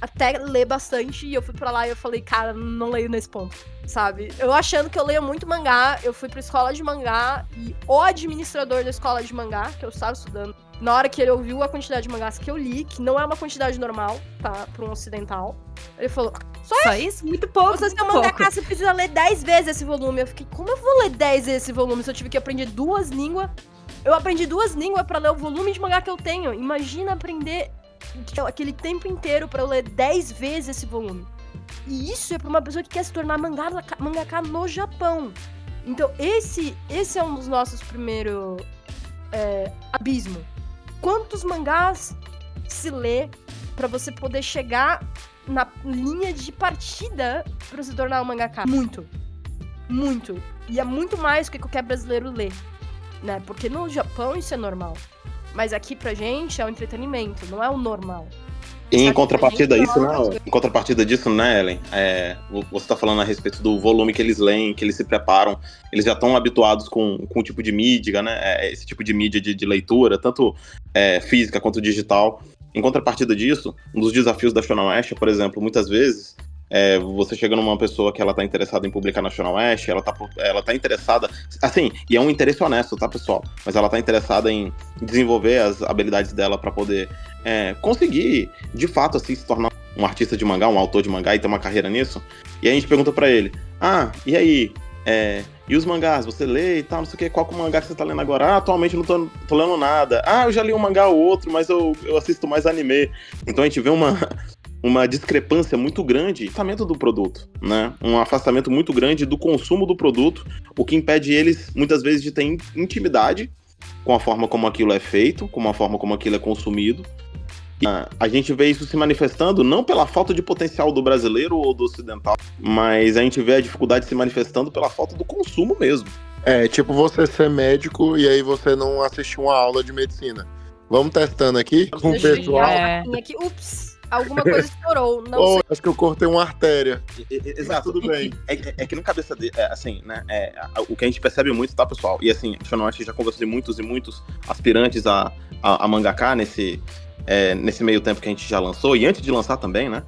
até ler bastante, e eu fui pra lá e eu falei, cara, não leio nesse ponto, sabe? Eu achando que eu leio muito mangá, eu fui pra escola de mangá, e o administrador da escola de mangá, que eu estava estudando, na hora que ele ouviu a quantidade de mangás que eu li, que não é uma quantidade normal, tá, pra um ocidental, ele falou, Só isso? Muito pouco. você é um mangaka, você precisa ler 10 vezes esse volume. Eu fiquei, como eu vou ler 10 vezes esse volume se eu tive que aprender 2 línguas? Eu aprendi 2 línguas pra ler o volume de mangá que eu tenho. Imagina aprender aquele tempo inteiro pra eu ler 10 vezes esse volume. E isso é pra uma pessoa que quer se tornar mangaka no Japão. Então esse é um dos nossos primeiros abismos. Quantos mangás se lê pra você poder chegar na linha de partida pra se tornar um mangaka? Muito. Muito. E é muito mais do que qualquer brasileiro lê, né? Porque no Japão isso é normal. Mas aqui pra gente é um entretenimento, não é o normal. E em contrapartida disso, né, Ellen? Você tá falando a respeito do volume que eles leem, que eles se preparam. Eles já estão habituados com o tipo de mídia, né? Esse tipo de mídia de leitura, tanto física quanto digital. Em contrapartida disso, um dos desafios da Shonen West, por exemplo, muitas vezes, você chega numa pessoa que ela tá interessada em publicar na Shonen West, ela tá interessada, assim, e é um interesse honesto, tá, pessoal? Mas ela tá interessada em desenvolver as habilidades dela pra poder conseguir, de fato, assim, se tornar um artista de mangá, um autor de mangá e ter uma carreira nisso. E aí a gente pergunta pra ele, e aí, e os mangás, você lê e tal, não sei o que, qual que é o mangá que você tá lendo agora? Atualmente eu não tô lendo nada. Eu já li um mangá ou outro, mas eu assisto mais anime. Então a gente vê uma discrepância muito grande no tratamento do produto, né? Um afastamento muito grande do consumo do produto, o que impede eles, muitas vezes, de ter intimidade com a forma como aquilo é feito, com a forma como aquilo é consumido. A gente vê isso se manifestando não pela falta de potencial do brasileiro ou do ocidental, mas a gente vê a dificuldade se manifestando pela falta do consumo mesmo. Tipo você ser médico e aí você não assistir uma aula de medicina. Vamos testando aqui com o pessoal. Aqui, ups, alguma coisa estourou. Não sei. Acho que eu cortei uma artéria. Exato. Tudo bem. É que no cabeça dele, assim, né? O que a gente percebe muito, tá, pessoal? E assim, a Shonen West já conversou de muitos e muitos aspirantes a mangaka nesse meio tempo que a gente já lançou, e antes de lançar também, né?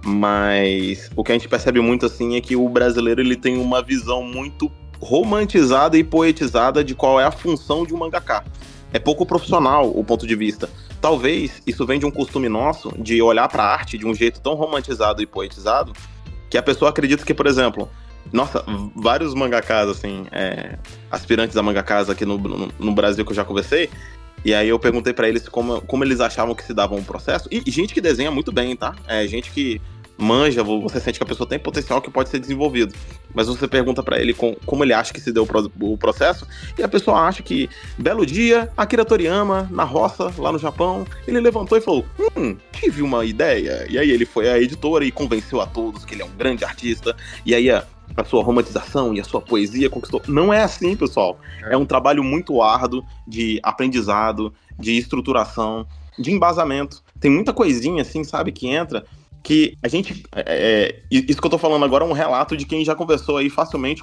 Mas o que a gente percebe muito, assim, é que o brasileiro, ele tem uma visão muito romantizada e poetizada de qual é a função de um mangaka. É pouco profissional o ponto de vista. Talvez isso venha de um costume nosso de olhar pra arte de um jeito tão romantizado e poetizado que a pessoa acredita que, por exemplo, nossa, vários mangakas, assim, aspirantes a mangakas aqui no Brasil que eu já conversei, e aí eu perguntei pra eles como eles achavam que se dava um processo, e gente que desenha muito bem, tá? Gente que manja, você sente que a pessoa tem potencial que pode ser desenvolvido, mas você pergunta pra ele como ele acha que se deu o processo, e a pessoa acha que, belo dia, Akira Toriyama, na roça, lá no Japão, ele levantou e falou, tive uma ideia, e aí ele foi à editora e convenceu a todos que ele é um grande artista, e aí a sua romantização e a sua poesia conquistou. Não é assim, pessoal. É um trabalho muito árduo de aprendizado, de estruturação, de embasamento. Tem muita coisinha, assim, sabe, que entra, que a gente... isso que eu tô falando agora é um relato de quem já conversou aí facilmente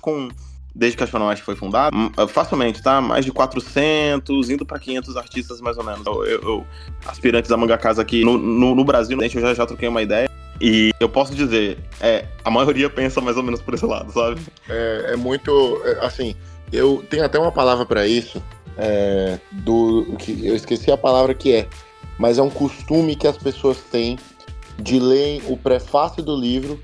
desde que a Shonen West foi fundada, facilmente, tá? Mais de 400, indo pra 500 artistas, mais ou menos. Aspirantes a mangakas aqui no Brasil, eu já troquei uma ideia. E eu posso dizer, a maioria pensa mais ou menos por esse lado, sabe? É muito, assim, eu tenho até uma palavra pra isso, que eu esqueci a palavra que mas é um costume que as pessoas têm de lerem o prefácio do livro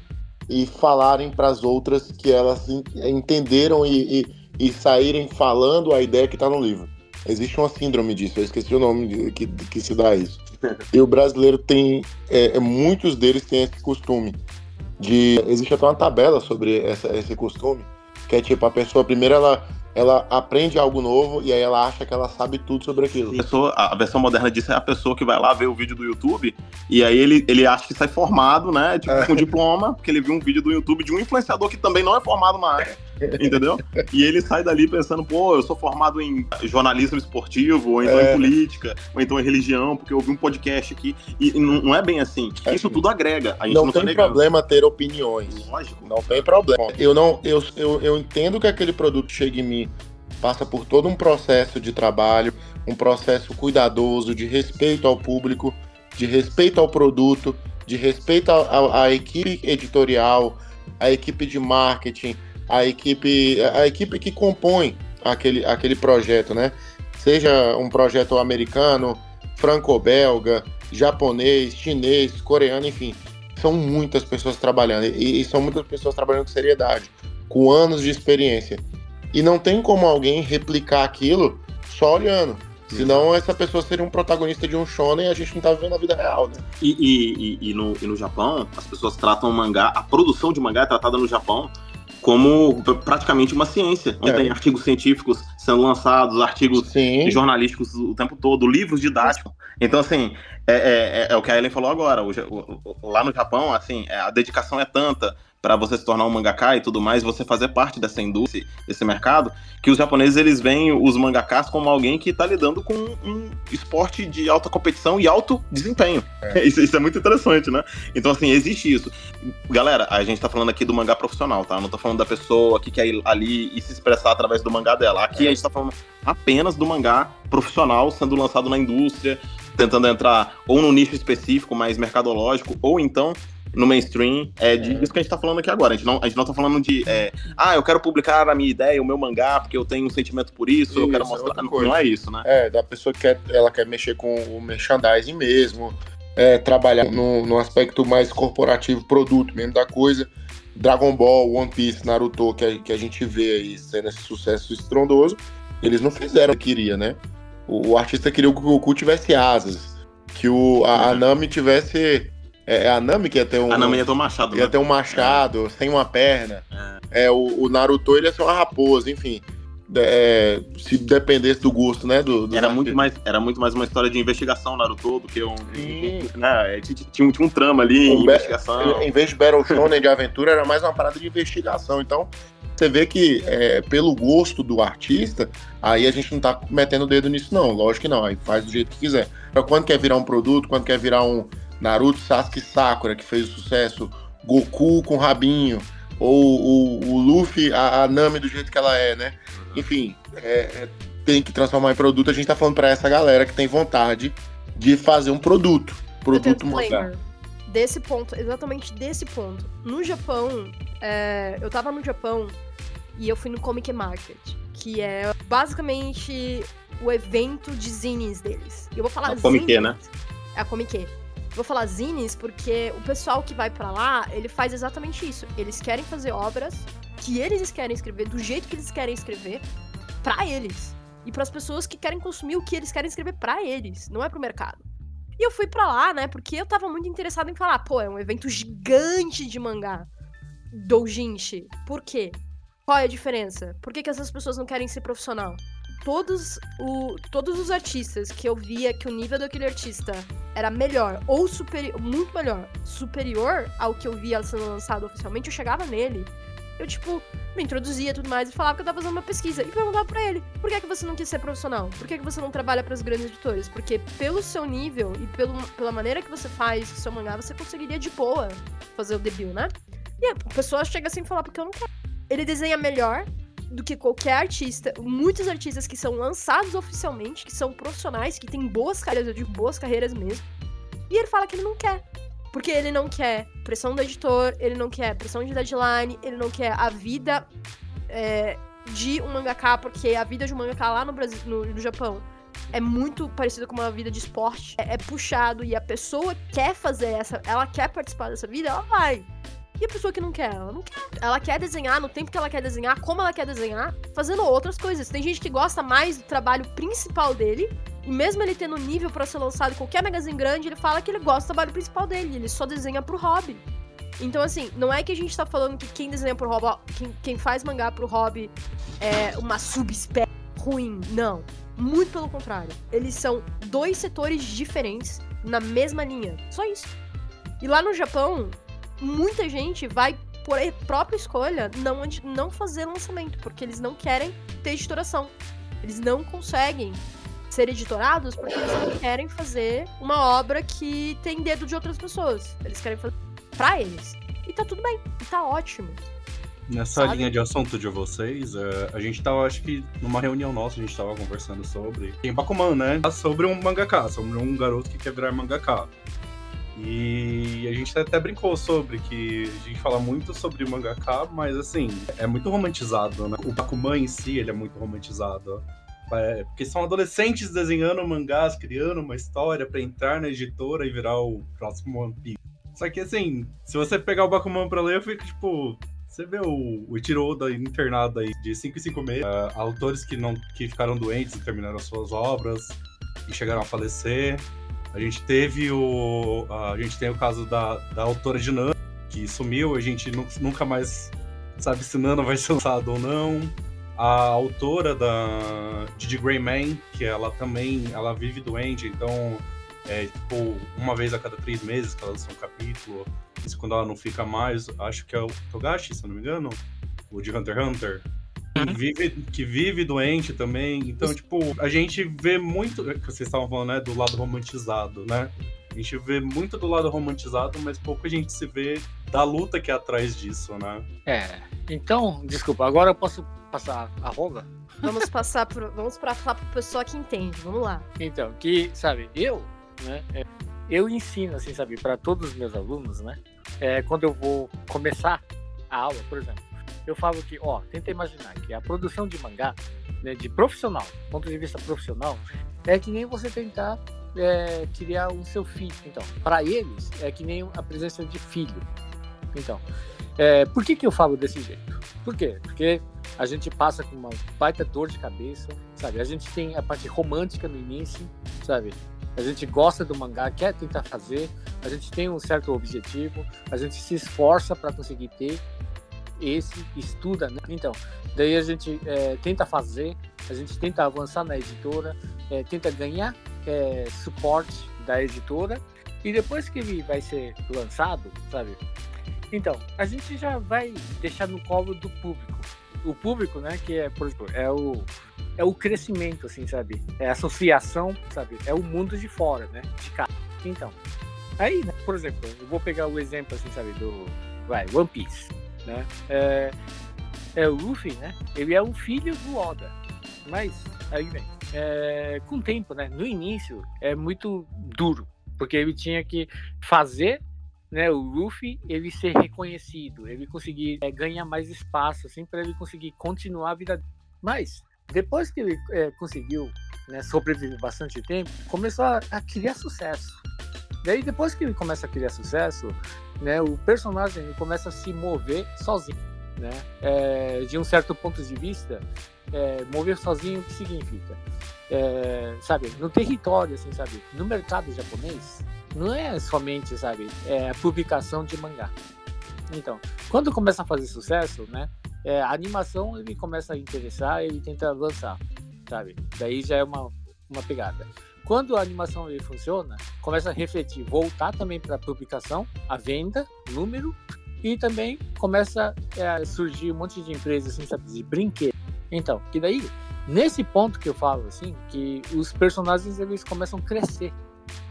e falarem pras outras que elas entenderam e saírem falando a ideia que tá no livro. Existe uma síndrome disso, eu esqueci o nome que se dá isso. E o brasileiro tem, muitos deles têm esse costume. Existe até uma tabela sobre esse costume, que é tipo, a pessoa primeiro ela aprende algo novo e aí ela acha que ela sabe tudo sobre aquilo. A versão moderna disso é a pessoa que vai lá ver o vídeo do YouTube e aí ele acha que sai formado, né? Tipo, com diploma, porque ele viu um vídeo do YouTube de um influenciador que também não é formado na área, entendeu? E ele sai dali pensando, eu sou formado em jornalismo esportivo, ou então em política, ou então em religião, porque eu ouvi um podcast aqui. E não é bem assim. Isso tudo agrega. A gente não tem problema ter opiniões. Lógico. Não tem problema. Eu entendo que aquele produto chega em mim, passa por todo um processo de trabalho, um processo cuidadoso, de respeito ao público, de respeito ao produto, de respeito à equipe editorial, à equipe de marketing, a equipe que compõe aquele projeto, né? Seja um projeto americano, franco-belga, japonês, chinês, coreano, enfim. São muitas pessoas trabalhando, e são muitas pessoas trabalhando com seriedade, com anos de experiência. E não tem como alguém replicar aquilo só olhando. Senão essa pessoa seria um protagonista de um shonen e a gente não tá vivendo a vida real, né? E no Japão, as pessoas tratam o mangá, a produção de mangá é tratada no Japão como praticamente uma ciência, onde tem artigos científicos sendo lançados, artigos jornalísticos o tempo todo, livros didáticos. Então, assim, é o que a Ellen falou agora. Lá no Japão, assim, a dedicação é tanta para você se tornar um mangaka e tudo mais, você fazer parte dessa indústria, desse mercado, que os japoneses, eles veem os mangakas como alguém que tá lidando com um esporte de alta competição e alto desempenho. Isso é muito interessante, né? Então, assim, existe isso. Galera, a gente tá falando aqui do mangá profissional, tá? Não tô falando da pessoa que quer ir ali e se expressar através do mangá dela. Aqui a gente tá falando apenas do mangá profissional sendo lançado na indústria, tentando entrar ou num nicho específico, mais mercadológico, ou então no mainstream, disso que a gente tá falando aqui agora. A gente não tá falando de eu quero publicar a minha ideia, o meu mangá, porque eu tenho um sentimento por isso, eu quero mostrar. Não é isso, né? Da pessoa que ela quer mexer com o merchandising mesmo, trabalhar no aspecto mais corporativo, produto mesmo da coisa. Dragon Ball, One Piece, Naruto, que a gente vê aí sendo esse sucesso estrondoso, eles não fizeram o que queria, né? O artista queria que o Goku tivesse asas, que a Nami tivesse... a Nami que ia ter um... A Nami ia ter um machado, ia ter um machado, sem uma perna. O Naruto, ele ia ser uma raposa, enfim. Se dependesse do gosto, né? Era muito mais uma história de investigação, Naruto, do que né? Tinha um trama ali, investigação. Em vez de Battle Shonen de aventura, era mais uma parada de investigação. Então, você vê que pelo gosto do artista, aí a gente não tá metendo o dedo nisso, não. Lógico que não, aí faz do jeito que quiser. Mas quando quer virar um produto, quando quer virar um Naruto, Sasuke e Sakura, que fez o sucesso, Goku com rabinho, ou o Luffy, a Nami do jeito que ela é, né? Enfim, tem que transformar em produto. A gente tá falando pra essa galera que tem vontade de fazer um produto mangá. Desse ponto, exatamente desse ponto. No Japão, eu tava no Japão e eu fui no Comic Market, que é basicamente o evento de zines deles. E eu vou falar zines. Comic, né? É a Comic. Vou falar zines porque o pessoal que vai pra lá, ele faz exatamente isso. Eles querem fazer obras que eles querem escrever, do jeito que eles querem escrever, pra eles. E pras pessoas que querem consumir o que eles querem escrever pra eles, não é pro mercado. E eu fui pra lá, né, porque eu tava muito interessada em falar, é um evento gigante de mangá, doujinshi. Por quê? Qual é a diferença? Por que essas pessoas não querem ser profissional? Todos os artistas que eu via que o nível daquele artista era melhor ou muito melhor, superior ao que eu via sendo lançado oficialmente, eu chegava nele, eu me introduzia e tudo mais e falava que eu tava fazendo uma pesquisa e perguntava pra ele, por que você não quis ser profissional? Por que você não trabalha pras grandes editoras? Porque pelo seu nível e pela maneira que você faz o seu mangá, você conseguiria de boa fazer o debut, né? E a pessoa chega assim e fala, porque eu não quero. Ele desenha melhor do que qualquer artista, muitos artistas que são lançados oficialmente, que são profissionais, que têm boas carreiras, eu digo boas carreiras mesmo, e ele fala que ele não quer, porque ele não quer pressão do editor, ele não quer pressão de deadline, ele não quer a vida de um mangaka, porque a vida de um mangaka lá no Brasil, no Japão, é muito parecida com uma vida de esporte, é puxado, e a pessoa quer fazer ela quer participar dessa vida, ela vai. E a pessoa que não quer, ela não quer. Ela quer desenhar no tempo que ela quer desenhar, como ela quer desenhar, fazendo outras coisas. Tem gente que gosta mais do trabalho principal dele, e mesmo ele tendo nível pra ser lançado em qualquer magazine grande, ele fala que ele gosta do trabalho principal dele, ele só desenha pro hobby. Então, assim, não é que a gente tá falando que quem desenha pro hobby, quem faz mangá pro hobby é uma subespécie ruim, não. Muito pelo contrário. Eles são dois setores diferentes na mesma linha. Só isso. E lá no Japão, muita gente vai, por própria escolha, não fazer lançamento, porque eles não querem ter editoração. Eles não conseguem ser editorados porque eles não querem fazer uma obra que tem dedo de outras pessoas. Eles querem fazer pra eles. E tá tudo bem, e tá ótimo. Nessa linha de assunto de vocês, a gente tava, acho que numa reunião nossa, a gente tava conversando sobre em Bakuman, né? Sobre um mangaka, sobre um garoto que quer virar mangaka. E a gente até brincou sobre que a gente fala muito sobre mangaka, mas assim, é muito romantizado, né? O Bakuman em si, ele é muito romantizado. Porque são adolescentes desenhando mangás, criando uma história pra entrar na editora e virar o próximo One Piece. Só que assim, se você pegar o Bakuman pra ler, eu fico tipo... Você vê o Ichiro Oda internado aí de 5 em 5 meses, autores que ficaram doentes e terminaram as suas obras e chegaram a falecer. A gente tem o caso da autora de Nana, que sumiu, a gente nunca mais sabe se Nana vai ser lançado ou não. A autora de Grey Man, que ela vive doente, então tipo uma vez a cada 3 meses que ela lança um capítulo. Isso quando ela não fica mais, acho que é o Togashi, se eu não me engano, o de Hunter x Hunter. Que vive doente também. Então, tipo, a gente vê muito, que vocês estavam falando, né, do lado romantizado, né? A gente vê muito do lado romantizado, mas pouco a gente se vê da luta que é atrás disso, né? Então, desculpa, agora eu posso passar a rola? Vamos passar pro pessoa que entende, vamos lá. Então, que, sabe, eu ensino, assim, sabe, para todos os meus alunos, né? Quando eu vou começar a aula, por exemplo, eu falo que, tenta imaginar que a produção de mangá, né, de profissional, ponto de vista profissional, é que nem você tentar criar um seu filho. Então, para eles, é que nem a presença de filho. Então, por que eu falo desse jeito? Por quê? Porque a gente passa com uma baita dor de cabeça, sabe? A gente tem a parte romântica no início, sabe? A gente gosta do mangá, quer tentar fazer, a gente tem um certo objetivo, a gente se esforça para conseguir ter estuda, né? Então, daí a gente tenta fazer, a gente tenta avançar na editora, tenta ganhar suporte da editora, e depois que ele vai ser lançado, sabe? Então, a gente já vai deixar no colo do público. O público, né, que por exemplo, é o crescimento, assim, sabe? É a associação, sabe? É o mundo de fora, né? De casa. Então, aí, né, por exemplo, eu vou pegar o exemplo, assim, sabe, do One Piece, né? O Luffy, né? Ele é o filho do Oda. Mas, aí vem, com o tempo, né? No início, é muito duro, porque ele tinha que fazer, né, o Luffy, ele ser reconhecido, ele conseguir ganhar mais espaço, assim, para ele conseguir continuar a vida dele. Mas, depois que ele conseguiu, né, sobreviver bastante tempo, começou a criar sucesso. Daí, depois que ele começa a criar sucesso, né, o personagem ele começa a se mover sozinho, né? De um certo ponto de vista, mover sozinho, o que significa? Sabe, no território, assim, sabe, no mercado japonês, não é somente, sabe, a publicação de mangá. Então, quando começa a fazer sucesso, né, a animação ele começa a interessar, ele tenta lançar, sabe? Daí já é uma pegada. Quando a animação ele funciona, começa a refletir, voltar também para a publicação, a venda, número, e também começa a surgir um monte de empresas, assim, sabe, de brinquedo. Então, que daí, nesse ponto que eu falo, assim, que os personagens eles começam a crescer,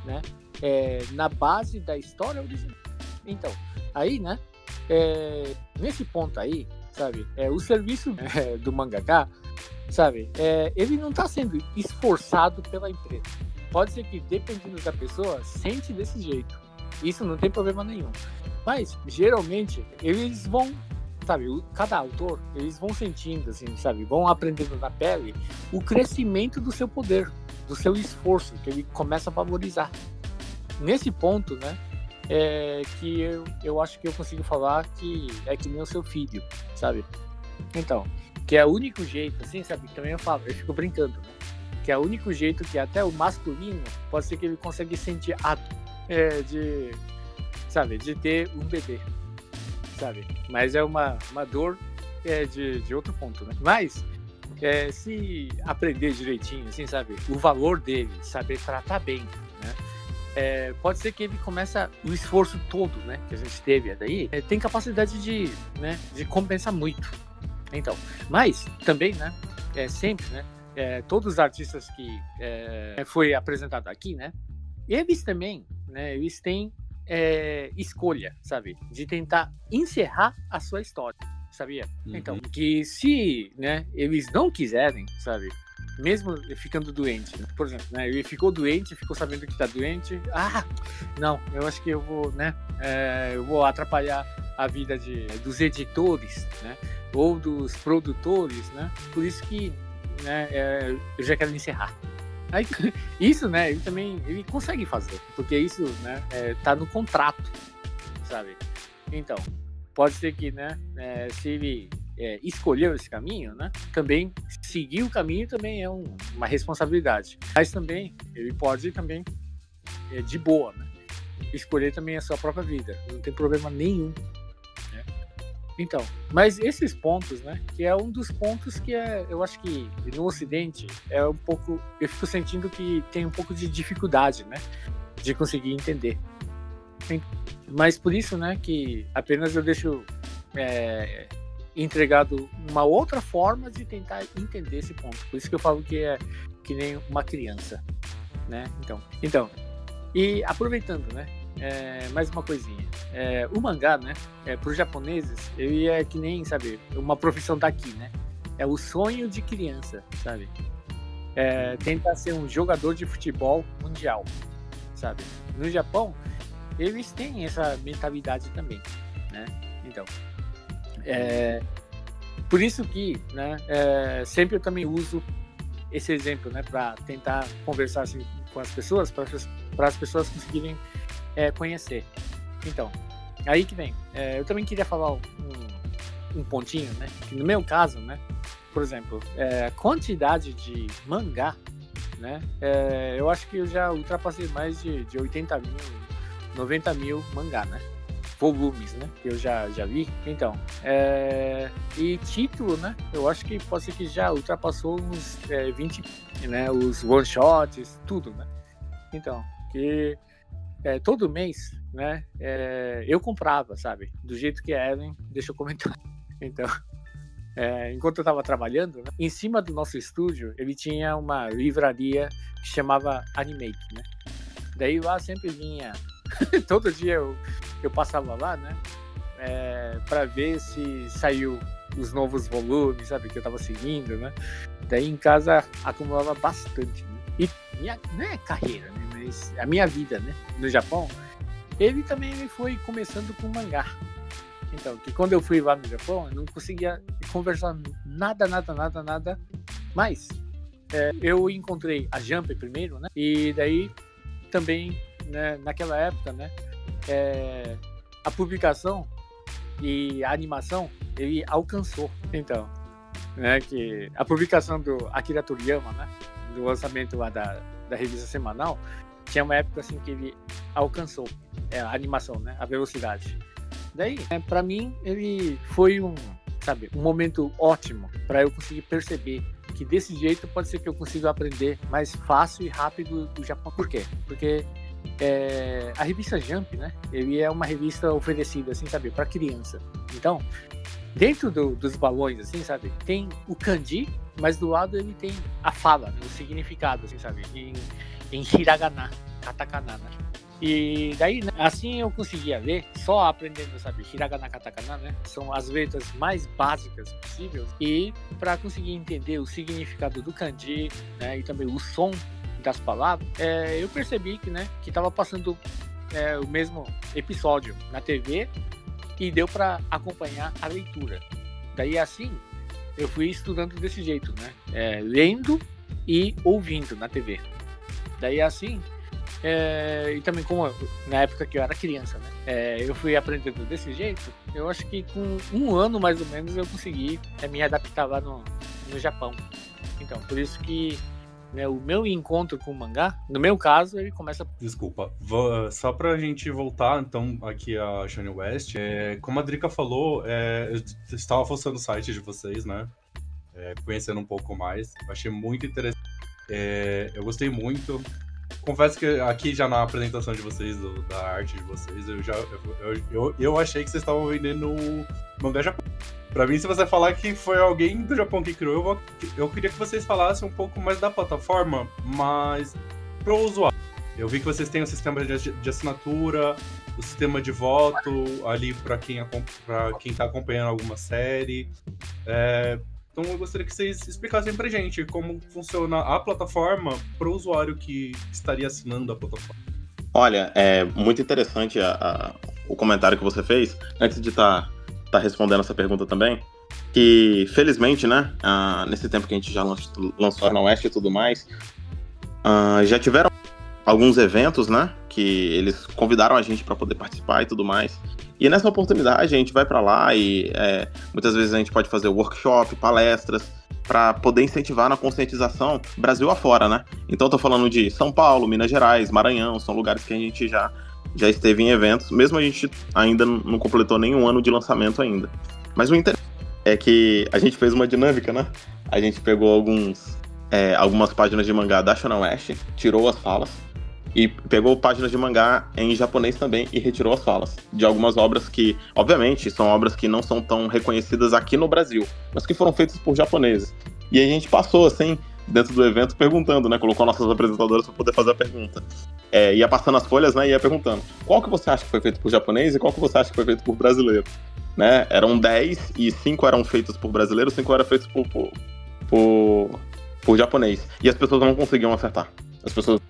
né? Na base da história original. Então, aí, né? Nesse ponto aí, sabe? O serviço do mangaka, sabe? Ele não está sendo esforçado pela empresa. Pode ser que, dependendo da pessoa, sente desse jeito. Isso não tem problema nenhum. Mas, geralmente, eles vão, sabe? Cada autor, eles vão sentindo, assim, sabe? Vão aprendendo na pele o crescimento do seu poder, do seu esforço, que ele começa a valorizar. Nesse ponto, né? Que eu acho que eu consigo falar que é que nem o seu filho, sabe? Então, que é o único jeito, assim, sabe? Também eu fico brincando, né? Que é o único jeito que até o masculino pode ser que ele consegue sentir de ter um bebê, sabe? Mas é uma dor de outro ponto, né? Mas se aprender direitinho, assim, sabe? O valor dele, saber tratar bem, né? Pode ser que ele comece o esforço todo, né, que a gente teve daí, tem capacidade de compensar muito. Então, mas também, né, sempre, né, todos os artistas que foi apresentado aqui, né, eles também, né, eles têm escolha, sabe, de tentar encerrar a sua história, sabia? Então, que se, né, eles não quiserem, sabe, mesmo ficando doente, né? Por exemplo, né? Ele ficou doente, ficou sabendo que tá doente. Não, eu acho que eu vou, né? Eu vou atrapalhar a vida dos editores, né? Ou dos produtores, né? Por isso que, né? Eu já quero encerrar. Aí, isso, né? Ele consegue fazer, porque isso, né? Tá no contrato, sabe? Então, pode ser que, né? Se ele escolheu esse caminho, né? Também seguir o caminho também é uma responsabilidade. Mas também ele pode também de boa, né? Escolher também a sua própria vida. Não tem problema nenhum. Né? Então, mas esses pontos, né? Que é um dos pontos que eu acho que no Ocidente é um pouco. Eu fico sentindo que tem um pouco de dificuldade, né? De conseguir entender. Mas por isso, né? Que apenas eu deixo entregado uma outra forma de tentar entender esse ponto. Por isso que eu falo que é que nem uma criança, né? Então, e aproveitando, né? Mais uma coisinha. O mangá, né? Para os japoneses, ele é que nem, sabe, uma profissão daqui, né? É o sonho de criança, sabe? Tentar ser um jogador de futebol mundial, sabe? No Japão, eles têm essa mentalidade também, né? Então, por isso que, né, sempre eu também uso esse exemplo, né, para tentar conversar assim, com as pessoas, para as pessoas conseguirem conhecer. Então, aí que vem. Eu também queria falar um pontinho, né, que no meu caso, né, por exemplo, a quantidade de mangá, né, eu acho que eu já ultrapassei mais de 80 mil, 90 mil mangá, né? Volumes, né? Que eu já vi. Então, e título, né? Eu acho que pode ser que já ultrapassou uns 20, né? Os one-shots, tudo, né? Então, que todo mês, né? Eu comprava, sabe? Do jeito que a Ellen deixou comentar. Então, enquanto eu estava trabalhando, né? Em cima do nosso estúdio, ele tinha uma livraria que chamava Animate, né? Daí lá sempre vinha... Todo dia eu passava lá, né? Pra ver se saiu os novos volumes, sabe? Que eu tava seguindo, né? Daí em casa acumulava bastante, né? E não é carreira, né? Mas a minha vida, né? No Japão, ele também foi começando com mangá. Então, que quando eu fui lá no Japão, eu não conseguia conversar nada mais. Eu encontrei a Jump primeiro, né? E daí também... Né, naquela época, né, a publicação e a animação ele alcançou. Então, né, que a publicação do Akira Toriyama, né, do lançamento lá da revista semanal, tinha uma época assim que ele alcançou a animação, né, a velocidade. Daí, para mim, ele foi um momento ótimo para eu conseguir perceber que desse jeito pode ser que eu consiga aprender mais fácil e rápido do Japão. Por quê? Porque a revista Jump, né? Ele é uma revista oferecida, assim, sabe, para criança. Então, dentro dos balões, assim, sabe, tem o kanji, mas do lado ele tem a fala, né, o significado, assim, sabe, em hiragana, katakana, né? E daí, né, assim eu conseguia ler, só aprendendo, sabe, hiragana, katakana, né? São as letras mais básicas possíveis. E para conseguir entender o significado do kanji, né, e também o som das palavras, eu percebi que, né, que estava passando o mesmo episódio na TV e deu para acompanhar a leitura. Daí assim eu fui estudando desse jeito, né, lendo e ouvindo na TV. Daí assim e também como na época que eu era criança, né, eu fui aprendendo desse jeito. Eu acho que com 1 ano mais ou menos eu consegui me adaptar lá no Japão. Então por isso que o meu encontro com o mangá, no meu caso, ele começa... Desculpa, só pra gente voltar, então, aqui a Johnny West, como a Drica falou, eu estava fuçando o site de vocês, né, conhecendo um pouco mais, achei muito interessante, eu gostei muito, confesso que aqui já na apresentação de vocês, da arte de vocês, eu achei que vocês estavam vendendo mangá japonês. Pra mim, se você falar que foi alguém do Japão que criou, eu queria que vocês falassem um pouco mais da plataforma, mas pro usuário. Eu vi que vocês têm o sistema de assinatura, o sistema de voto ali pra quem tá acompanhando alguma série. Então eu gostaria que vocês explicassem pra gente como funciona a plataforma para o usuário que estaria assinando a plataforma. Olha, é muito interessante o comentário que você fez, antes de estar respondendo essa pergunta também, que felizmente, né, nesse tempo que a gente já lançou a Oeste e tudo mais, já tiveram alguns eventos, né, que eles convidaram a gente para poder participar e tudo mais. E nessa oportunidade a gente vai para lá e muitas vezes a gente pode fazer workshop, palestras, para poder incentivar na conscientização Brasil afora, né? Então eu tô falando de São Paulo, Minas Gerais, Maranhão, são lugares que a gente já esteve em eventos, mesmo a gente ainda não completou nenhum ano de lançamento ainda. Mas o interessante é que a gente fez uma dinâmica, né? A gente pegou algumas páginas de mangá da Shonen West, tirou as falas, e pegou páginas de mangá em japonês também e retirou as falas de algumas obras que, obviamente, são obras que não são tão reconhecidas aqui no Brasil, mas que foram feitas por japoneses. E a gente passou, assim, dentro do evento perguntando, né? Colocou nossas apresentadoras para poder fazer a pergunta. Ia passando as folhas, né? E ia perguntando, qual que você acha que foi feito por japonês e qual que você acha que foi feito por brasileiro? Né? Eram 10 e 5 eram feitos por brasileiro, 5 eram feitos por japonês. E as pessoas não conseguiam acertar. As pessoas...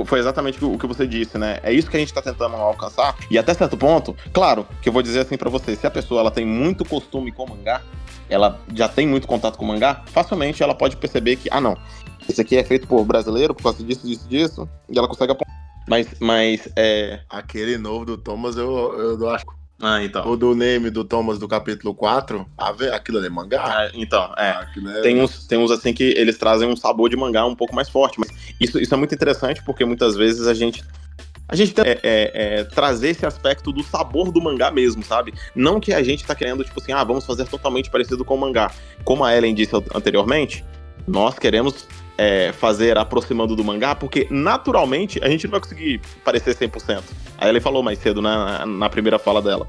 foi exatamente o que você disse, né? É isso que a gente tá tentando alcançar. E até certo ponto, claro, que eu vou dizer assim pra você, se a pessoa ela tem muito costume com mangá, ela já tem muito contato com mangá, facilmente ela pode perceber que, não, esse aqui é feito por brasileiro, por causa disso, e ela consegue apontar. Mas Aquele novo do Thomas, eu acho. Então. O do Neme do Thomas do capítulo 4, aquilo ali é mangá. Tem uns assim que eles trazem um sabor de mangá um pouco mais forte, mas isso é muito interessante porque muitas vezes a gente tenta trazer esse aspecto do sabor do mangá mesmo, sabe? Não que a gente tá querendo, tipo assim, vamos fazer totalmente parecido com o mangá. Como a Ellen disse anteriormente, nós queremos fazer aproximando do mangá, porque naturalmente a gente não vai conseguir parecer 100%. A Ellen falou mais cedo na primeira fala dela.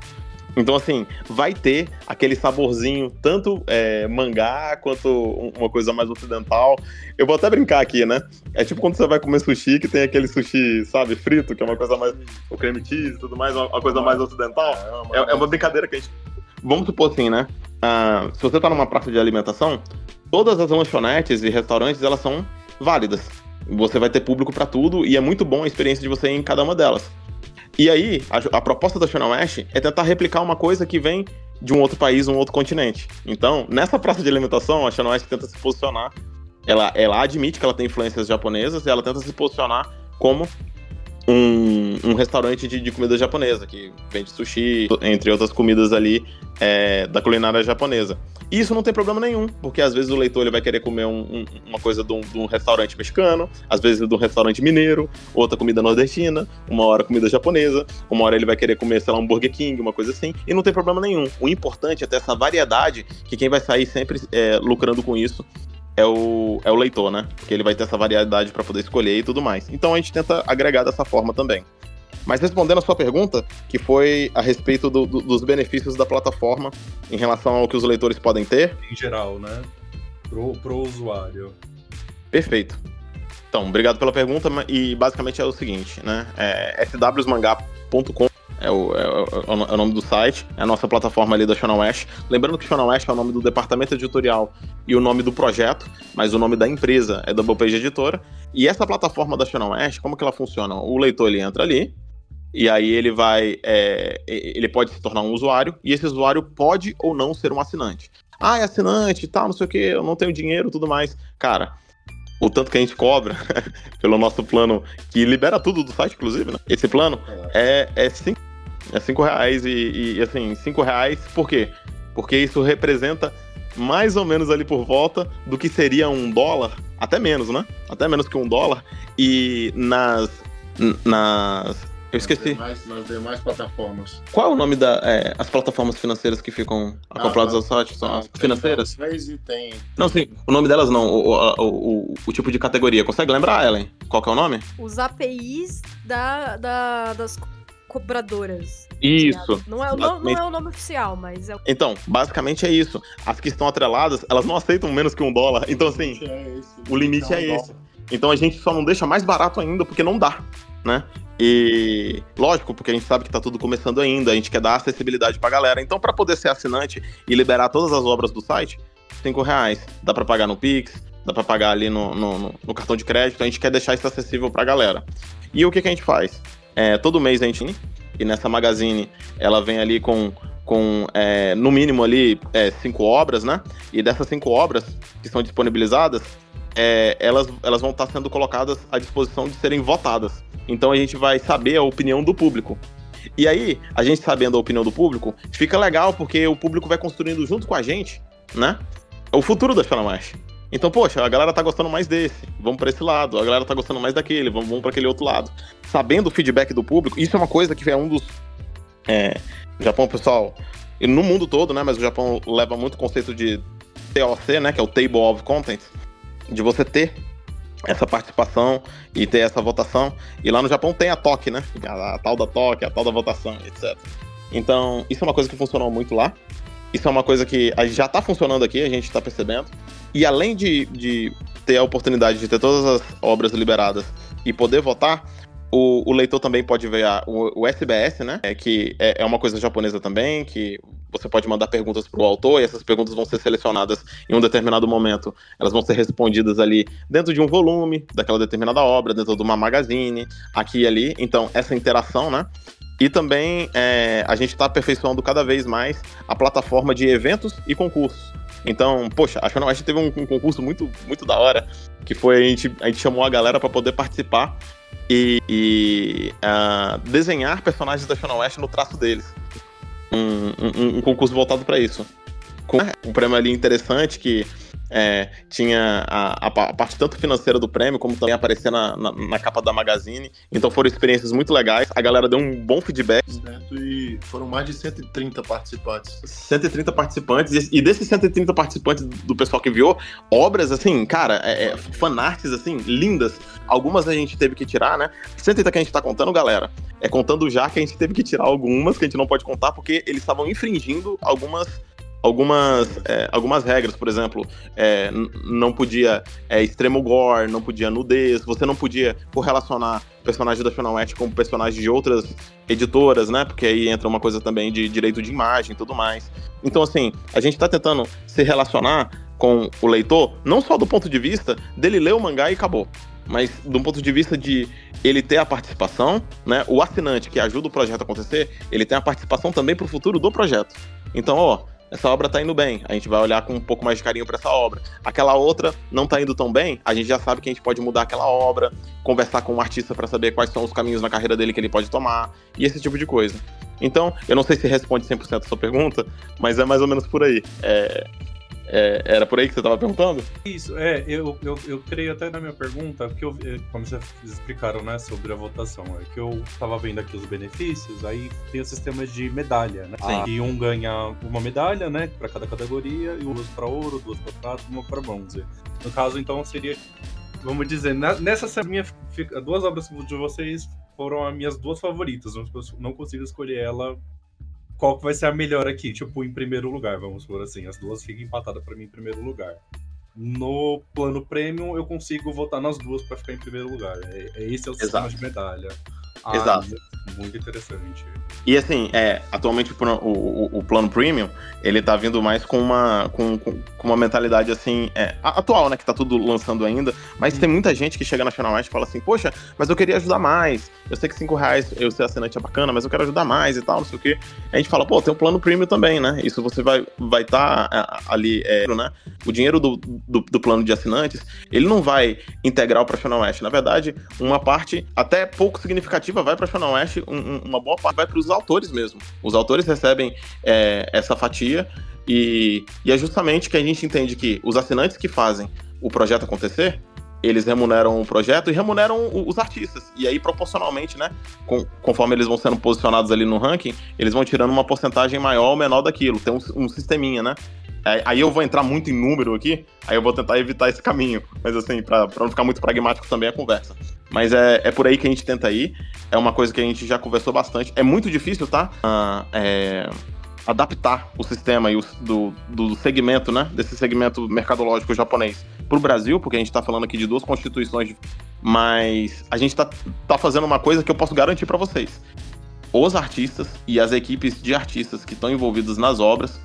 Então, assim, vai ter aquele saborzinho, tanto mangá, quanto uma coisa mais ocidental. Eu vou até brincar aqui, né? É tipo quando você vai comer sushi, que tem aquele sushi, sabe, frito, que é uma coisa mais... o creme cheese e tudo mais, uma coisa mais ocidental. É uma brincadeira que a gente... Vamos supor assim, né? Se você tá numa praça de alimentação, todas as lanchonetes e restaurantes, elas são válidas. Você vai ter público pra tudo e é muito bom a experiência de você ir em cada uma delas. E aí, a proposta da Shonen West é tentar replicar uma coisa que vem de um outro país, um outro continente. Então, nessa praça de alimentação, a Shonen West tenta se posicionar. Ela admite que ela tem influências japonesas e ela tenta se posicionar como um restaurante de comida japonesa, que vende sushi, entre outras comidas ali da culinária japonesa. E isso não tem problema nenhum, porque às vezes o leitor ele vai querer comer uma coisa de um restaurante mexicano, às vezes de um restaurante mineiro, outra comida nordestina, uma hora comida japonesa, uma hora ele vai querer comer, sei lá, um Burger King, uma coisa assim, e não tem problema nenhum. O importante é ter essa variedade, que quem vai sair sempre lucrando com isso é o leitor, né? Porque ele vai ter essa variedade para poder escolher e tudo mais. Então a gente tenta agregar dessa forma também. Mas respondendo a sua pergunta, que foi a respeito dos benefícios da plataforma em relação ao que os leitores podem ter. Em geral, né? Pro usuário. Perfeito. Então, obrigado pela pergunta, e basicamente é o seguinte, né? swsmangá.com é o nome do site, é a nossa plataforma ali da Shonen West. Lembrando que Shonen West é o nome do departamento editorial e o nome do projeto, mas o nome da empresa é Double Page Editora. E essa plataforma da Shonen West, como que ela funciona? O leitor ele entra ali, e aí ele ele pode se tornar um usuário, e esse usuário pode ou não ser um assinante. É assinante e tal, não sei o que, eu não tenho dinheiro e tudo mais. Cara, o tanto que a gente cobra pelo nosso plano, que libera tudo do site, inclusive, né? Esse plano é R$5 e assim, R$5 por quê? Porque isso representa mais ou menos ali por volta do que seria $1, até menos, né? Até menos que $1. E eu esqueci. Nas demais plataformas. Qual é o nome as plataformas financeiras que ficam acopladas ao site? São as financeiras? Tem. Não, sim. O nome delas não. O tipo de categoria. Consegue lembrar, Ellen? Qual que é o nome? Os APIs das cobradoras. Isso. Não é o nome oficial, mas é... Então, basicamente é isso. As que estão atreladas, elas não aceitam menos que $1. Então, assim, o limite é esse. Então a gente só não deixa mais barato ainda, porque não dá, né? E lógico, porque a gente sabe que tá tudo começando ainda, a gente quer dar acessibilidade pra galera. Então, pra poder ser assinante e liberar todas as obras do site, R$5. Dá pra pagar no Pix, dá pra pagar ali no cartão de crédito. A gente quer deixar isso acessível pra galera. E o que a gente faz? Todo mês a gente... E nessa Magazine, ela vem ali com no mínimo ali 5 obras, né? E dessas 5 obras que são disponibilizadas, elas vão estar sendo colocadas à disposição de serem votadas. Então a gente vai saber a opinião do público. E aí, a gente sabendo a opinião do público, fica legal porque o público vai construindo junto com a gente, né? O futuro da Shonen Mesh. Então, poxa, a galera tá gostando mais desse, vamos pra esse lado. A galera tá gostando mais daquele, vamos pra aquele outro lado. Sabendo o feedback do público, isso é uma coisa que é um dos... No Japão, pessoal, e no mundo todo, né? Mas o Japão leva muito o conceito de TOC, né? Que é o Table of Contents, de você ter essa participação e ter essa votação. E lá no Japão tem a TOC, né? A tal da TOC, a tal da votação, etc. Então, isso é uma coisa que funcionou muito lá. Isso é uma coisa que já tá funcionando aqui, a gente tá percebendo. E além de ter a oportunidade de ter todas as obras liberadas e poder votar, o leitor também pode ver o SBS, né? Que é uma coisa japonesa também, que você pode mandar perguntas pro autor e essas perguntas vão ser selecionadas em um determinado momento. Elas vão ser respondidas ali dentro de um volume daquela determinada obra, dentro de uma magazine, aqui e ali. Então, essa interação, né? E também a gente está aperfeiçoando cada vez mais a plataforma de eventos e concursos. Então, poxa, a Shonen West teve um concurso muito, muito da hora, que foi a gente chamou a galera para poder participar e desenhar personagens da Shonen West no traço deles. Um concurso voltado para isso. Com um prêmio ali interessante que tinha a parte tanto financeira do prêmio, como também aparecer na capa da Magazine. Então foram experiências muito legais. A galera deu um bom feedback. E foram mais de 130 participantes. 130 participantes. E desses 130 participantes do pessoal que enviou, obras, assim, cara, fanarts, assim, lindas. Algumas a gente teve que tirar, né? 130 que a gente tá contando, galera, contando já que a gente teve que tirar algumas, que a gente não pode contar, porque eles estavam infringindo algumas regras. Por exemplo, não podia extremo gore, não podia nudez, você não podia correlacionar personagens da Shonen West com personagens de outras editoras, né? Porque aí entra uma coisa também de direito de imagem e tudo mais. Então, assim, a gente tá tentando se relacionar com o leitor, não só do ponto de vista dele ler o mangá e acabou, mas do ponto de vista de ele ter a participação, né? O assinante que ajuda o projeto a acontecer, ele tem a participação também pro futuro do projeto. Então, essa obra tá indo bem, a gente vai olhar com um pouco mais de carinho pra essa obra. Aquela outra não tá indo tão bem, a gente já sabe que a gente pode mudar aquela obra, conversar com o artista pra saber quais são os caminhos na carreira dele que ele pode tomar, e esse tipo de coisa. Então, eu não sei se responde 100% a sua pergunta, mas é mais ou menos por aí. Era por aí que você estava perguntando? Isso, eu creio até na minha pergunta, porque como vocês explicaram, né, sobre a votação, que eu estava vendo aqui os benefícios, aí tem o sistema de medalha, né? E um ganha uma medalha, né, para cada categoria, e duas para ouro, duas para prata, uma para bronze. No caso, então, seria, vamos dizer, nessa duas obras de vocês foram as minhas duas favoritas, não consigo escolher ela. Qual que vai ser a melhor aqui? Tipo, em primeiro lugar, vamos por assim. As duas ficam empatadas pra mim em primeiro lugar. No plano premium, eu consigo votar nas duas pra ficar em primeiro lugar. Esse é o sistema de medalha. Exato. Muito interessante. E assim, atualmente o plano premium, ele tá vindo mais com uma mentalidade assim, atual, né, que tá tudo lançando ainda, mas tem muita gente que chega na Shonen West e fala assim, poxa, mas eu queria ajudar mais, eu sei que R$5 eu ser assinante é bacana, mas eu quero ajudar mais e tal, não sei o quê. A gente fala, pô, tem um plano premium também, né, isso você vai tá ali, né, o dinheiro do plano de assinantes, ele não vai integral pra Shonen West, na verdade, uma parte até pouco significativa vai pra Shonen West, uma boa parte vai para os autores mesmo. Os autores recebem essa fatia e é justamente que a gente entende que os assinantes que fazem o projeto acontecer, eles remuneram o projeto e remuneram os artistas. E aí, proporcionalmente, né, conforme eles vão sendo posicionados ali no ranking, eles vão tirando uma porcentagem maior ou menor daquilo. Tem um sisteminha, né? Aí eu vou entrar muito em número aqui, aí eu vou tentar evitar esse caminho. Mas assim, pra não ficar muito pragmático também a conversa. Mas é por aí que a gente tenta ir. É uma coisa que a gente já conversou bastante. É muito difícil, tá? Adaptar o sistema e do segmento, né? Desse segmento mercadológico japonês pro Brasil, porque a gente tá falando aqui de duas constituições Mas a gente tá fazendo uma coisa que eu posso garantir pra vocês. Os artistas e as equipes de artistas que estão envolvidos nas obras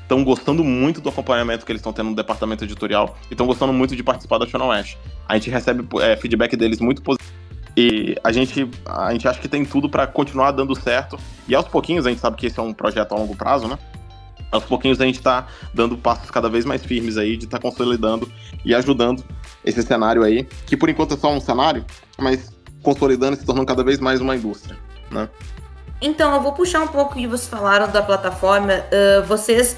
estão gostando muito do acompanhamento que eles estão tendo no departamento editorial e estão gostando muito de participar da Channel Ash. A gente recebe feedback deles muito positivo e a gente acha que tem tudo para continuar dando certo. E aos pouquinhos, a gente sabe que esse é um projeto a longo prazo, né? Aos pouquinhos a gente tá dando passos cada vez mais firmes aí, de estar consolidando e ajudando esse cenário aí, que por enquanto é só um cenário, mas consolidando e se tornando cada vez mais uma indústria, né? Então, eu vou puxar um pouco que vocês falaram da plataforma. Vocês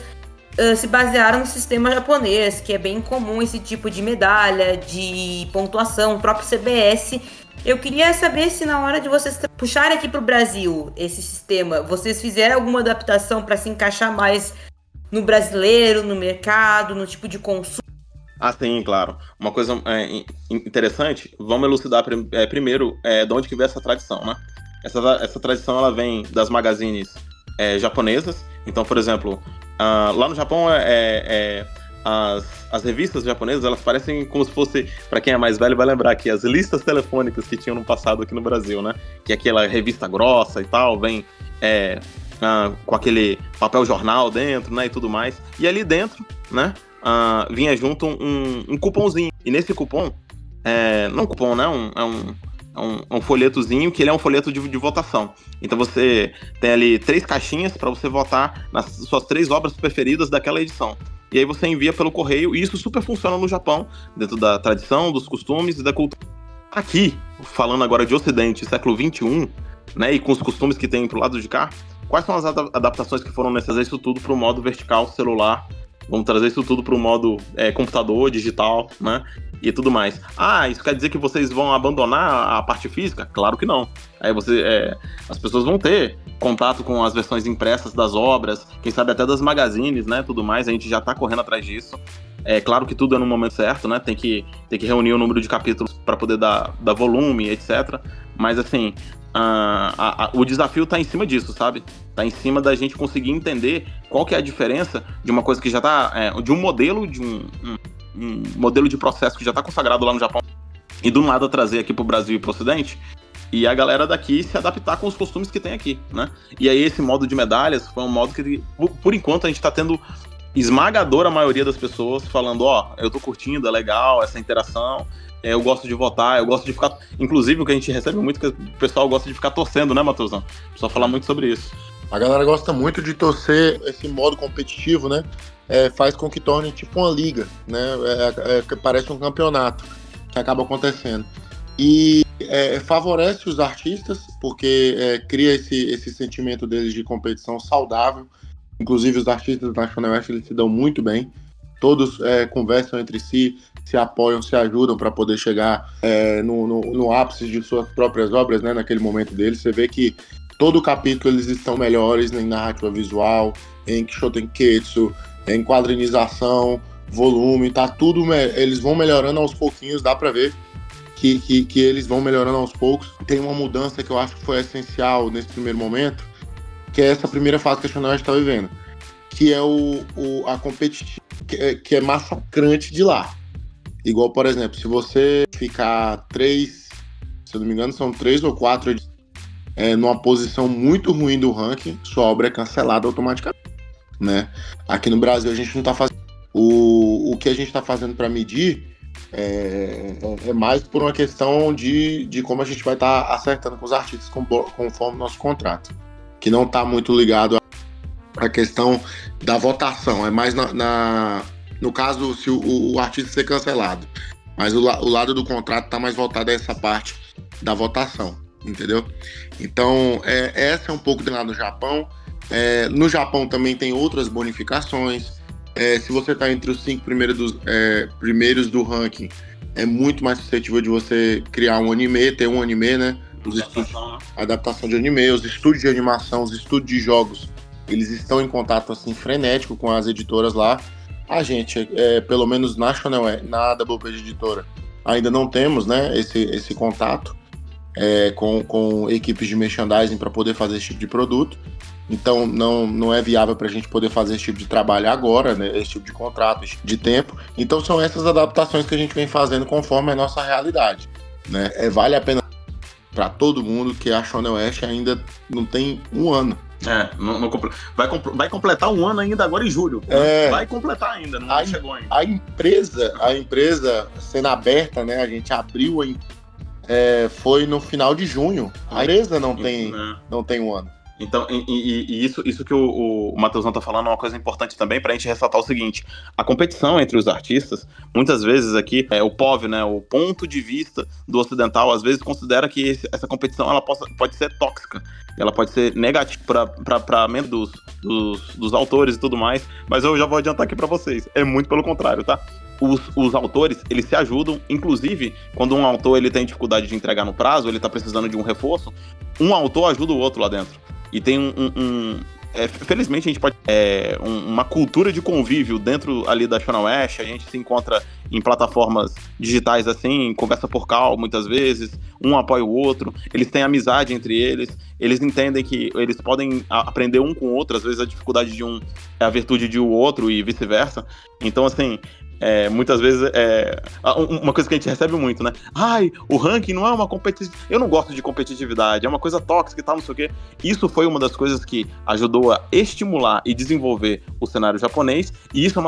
se basearam no sistema japonês, que é bem comum esse tipo de medalha, de pontuação, o próprio CBS. Eu queria saber se na hora de vocês puxarem aqui para o Brasil esse sistema, vocês fizeram alguma adaptação para se encaixar mais no brasileiro, no mercado, no tipo de consumo? Ah, sim, claro. Uma coisa interessante, vamos elucidar primeiro de onde que veio essa tradição, né? Essa tradição ela vem das magazines japonesas. Então, por exemplo, lá no Japão as revistas japonesas, elas parecem como se fosse, para quem é mais velho vai lembrar aqui, as listas telefônicas que tinham no passado aqui no Brasil, né? Que é aquela revista grossa e tal, vem com aquele papel jornal dentro, né, e tudo mais. E ali dentro, né, vinha junto um cupomzinho. E nesse cupom, não um cupom, né, um folhetozinho, que ele é um folheto de votação. Então você tem ali 3 caixinhas para você votar nas suas 3 obras preferidas daquela edição. E aí você envia pelo correio, e isso super funciona no Japão, dentro da tradição, dos costumes e da cultura. Aqui, falando agora de Ocidente, século XXI, né, e com os costumes que tem pro lado de cá, quais são as adaptações que foram necessárias? Isso tudo pro modo vertical, celular. Vamos trazer isso tudo pro modo computador, digital, né? E tudo mais. Isso quer dizer que vocês vão abandonar a parte física? Claro que não. Aí as pessoas vão ter contato com as versões impressas das obras, quem sabe até das magazines, né? Tudo mais, a gente já tá correndo atrás disso. É claro que tudo é no momento certo, né? Tem que reunir o número de capítulos para poder dar volume, etc. Mas assim, o desafio tá em cima disso, sabe? Tá em cima da gente conseguir entender qual que é a diferença de uma coisa que já tá... de um modelo, de um modelo de processo que já tá consagrado lá no Japão, e do nada trazer aqui pro Brasil e pro Ocidente, e a galera daqui se adaptar com os costumes que tem aqui, né? E aí esse modo de medalhas foi um modo que, por enquanto, a gente tá tendo esmagadora maioria das pessoas falando, eu tô curtindo, é legal essa interação, eu gosto de votar, eu gosto de ficar... Inclusive, o que a gente recebe muito, que o pessoal gosta de ficar torcendo, né, Matheusão? O pessoal fala muito sobre isso. A galera gosta muito de torcer, esse modo competitivo, né? Faz com que torne tipo uma liga, né? Parece um campeonato que acaba acontecendo. E favorece os artistas, porque cria esse sentimento deles de competição saudável. Inclusive, os artistas da National West, eles se dão muito bem. Todos conversam entre si, se apoiam, se ajudam para poder chegar no ápice de suas próprias obras, né? Naquele momento deles. Você vê que todo capítulo eles estão melhores em narrativa visual, em Kishotenketsu, em quadrinização, volume, tá tudo... Eles vão melhorando aos pouquinhos, dá pra ver que eles vão melhorando aos poucos. Tem uma mudança que eu acho que foi essencial nesse primeiro momento, que é essa primeira fase que a Channel está vivendo, que é a competitiva, que é massacrante de lá. Igual, por exemplo, se você ficar 3, se eu não me engano, são 3 ou 4 numa posição muito ruim do ranking, sua obra é cancelada automaticamente, né? Aqui no Brasil a gente não está fazendo. O que a gente está fazendo para medir é mais por uma questão de como a gente vai estar acertando com os artistas conforme o nosso contrato, que não está muito ligado à questão da votação, é mais no caso se o artista ser cancelado, mas o lado do contrato está mais voltado a essa parte da votação, entendeu? Então essa é um pouco de lá no Japão. No Japão também tem outras bonificações. Se você está entre os 5 primeiros do ranking, é muito mais suscetível de você criar um anime, ter um anime, né? Adaptação de anime, os estúdios de animação, os estúdios de jogos, eles estão em contato assim frenético com as editoras lá. A gente, pelo menos na WP Editora, ainda não temos, né, esse contato com equipes de merchandising para poder fazer esse tipo de produto. Então não é viável para a gente poder fazer esse tipo de trabalho agora, né? Esse tipo de contrato, esse tipo de tempo. Então são essas adaptações que a gente vem fazendo conforme a nossa realidade. né? Vale a pena para todo mundo que a Shonen West ainda não tem um ano. Vai completar um ano ainda agora em julho. Vai completar ainda, não chegou ainda. A empresa sendo aberta, né? A gente abriu foi no final de junho. A empresa não tem um ano. Então, isso que o Matheusão tá falando é uma coisa importante também pra gente ressaltar o seguinte: a competição entre os artistas, muitas vezes aqui, o POV, né, o ponto de vista do ocidental, às vezes considera que essa competição ela pode ser tóxica, ela pode ser negativa pra mente dos autores e tudo mais, mas eu já vou adiantar aqui pra vocês, é muito pelo contrário, tá? Os autores, eles se ajudam, inclusive, quando um autor ele tem dificuldade de entregar no prazo, ele tá precisando de um reforço, um autor ajuda o outro lá dentro. E tem felizmente a gente pode uma cultura de convívio dentro ali da Shonen West. A gente se encontra em plataformas digitais assim, conversa por call muitas vezes, um apoia o outro, eles têm amizade entre eles, eles entendem que eles podem aprender um com o outro, às vezes a dificuldade de um é a virtude de o outro e vice-versa. Então assim, muitas vezes uma coisa que a gente recebe muito, né? O ranking não é uma competitividade. Eu não gosto de competitividade, é uma coisa tóxica e tal, não sei o quê. Isso foi uma das coisas que ajudou a estimular e desenvolver o cenário japonês, e isso é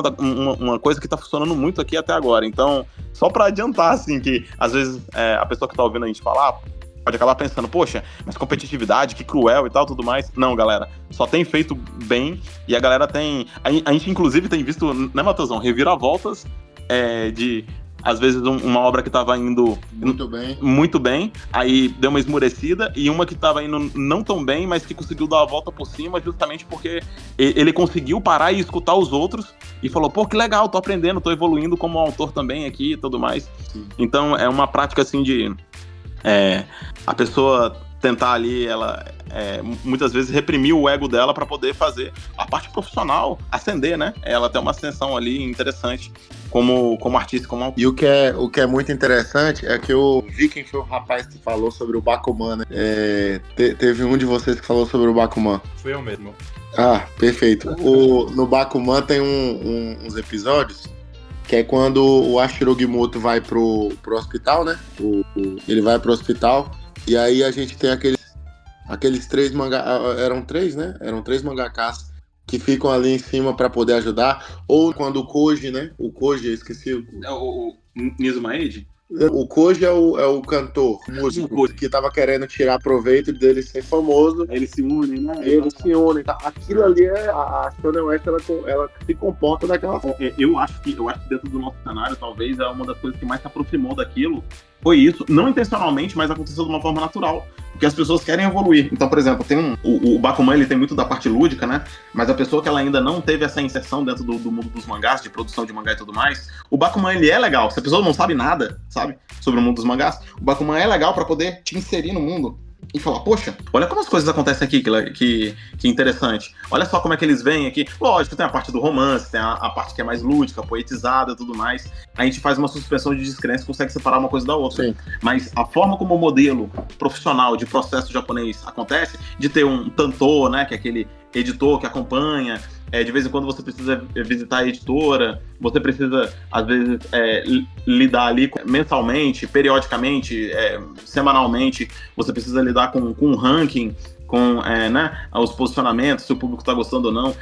uma coisa que tá funcionando muito aqui até agora. Então, só pra adiantar, assim, que às vezes a pessoa que tá ouvindo a gente falar pode acabar pensando, poxa, mas competitividade, que cruel e tal, tudo mais. Não, galera, só tem feito bem, e a galera tem... A gente, inclusive, tem visto, né, Matheusão, reviravoltas de, às vezes, uma obra que tava indo... Muito bem, aí deu uma esmurecida, e uma que tava indo não tão bem, mas que conseguiu dar a volta por cima, justamente porque ele conseguiu parar e escutar os outros, e falou, pô, que legal, tô aprendendo, tô evoluindo como autor também aqui e tudo mais. Sim. Então, é uma prática, assim, de... a pessoa tentar ali, ela muitas vezes reprimir o ego dela para poder fazer a parte profissional ascender, né? Ela tem uma ascensão ali interessante como artista, como autor. E o que é muito interessante é que eu vi quem foi o rapaz que falou sobre o Bakuman, né? Teve um de vocês que falou sobre o Bakuman. Fui eu mesmo. Ah, perfeito. No Bakuman tem uns episódios que é quando o Ashirogimoto vai pro hospital, né? Ele vai pro hospital, e aí a gente tem aqueles 3 eram 3, né? Eram 3 mangakás que ficam ali em cima pra poder ajudar. Ou quando o Koji, né? O Koji, eu esqueci. O Nizuma Eiji? O Koji é o cantor, o músico, que tava querendo tirar proveito dele ser famoso. Eles se unem, né? Eles se unem. Tá? Aquilo ali a Shonen West, ela se comporta daquela forma. Eu acho que dentro do nosso cenário, talvez, é uma das coisas que mais se aproximou daquilo. Foi isso, não intencionalmente, mas aconteceu de uma forma natural, porque as pessoas querem evoluir. Então, por exemplo, tem o Bakuman, ele tem muito da parte lúdica, né? Mas a pessoa que ela ainda não teve essa inserção dentro do mundo dos mangás, de produção de mangá e tudo mais, o Bakuman, ele é legal. Se a pessoa não sabe nada, sabe, sobre o mundo dos mangás, o Bakuman é legal pra poder te inserir no mundo e falar, poxa, olha como as coisas acontecem aqui, que interessante. Olha só como é que eles vêm aqui. Lógico, tem a parte do romance, tem a parte que é mais lúdica, poetizada e tudo mais. A gente faz uma suspensão de descrença e consegue separar uma coisa da outra. Sim. Mas a forma como o modelo profissional de processo japonês acontece, de ter um tanto, né, que é aquele editor que acompanha, de vez em quando você precisa visitar a editora, você precisa, às vezes, lidar ali mensalmente, periodicamente, semanalmente, você precisa lidar com um ranking, com né, os posicionamentos, se o público está gostando ou não.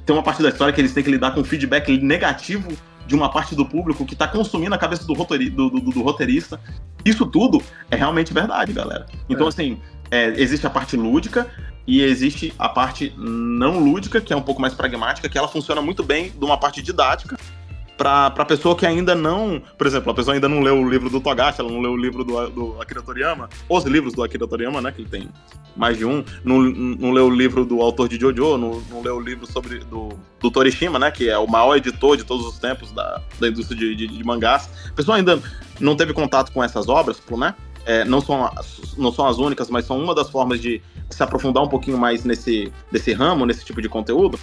Tem uma parte da história que eles têm que lidar com feedback negativo de uma parte do público que está consumindo a cabeça do roteirista. Isso tudo é realmente verdade, galera. Então, assim, existe a parte lúdica, e existe a parte não lúdica, que é um pouco mais pragmática, que ela funciona muito bem de uma parte didática pra pessoa que ainda não... Por exemplo, a pessoa ainda não leu o livro do Togashi, ela não leu o livro do Akira Toriyama, os livros do Akira Toriyama, né, que ele tem mais de um, não leu o livro do autor de Jojo, não leu o livro do Torishima, né, que é o maior editor de todos os tempos da indústria de mangás. A pessoa ainda não teve contato com essas obras, né? Não são as únicas, mas são uma das formas de se aprofundar um pouquinho mais nesse ramo, nesse tipo de conteúdo.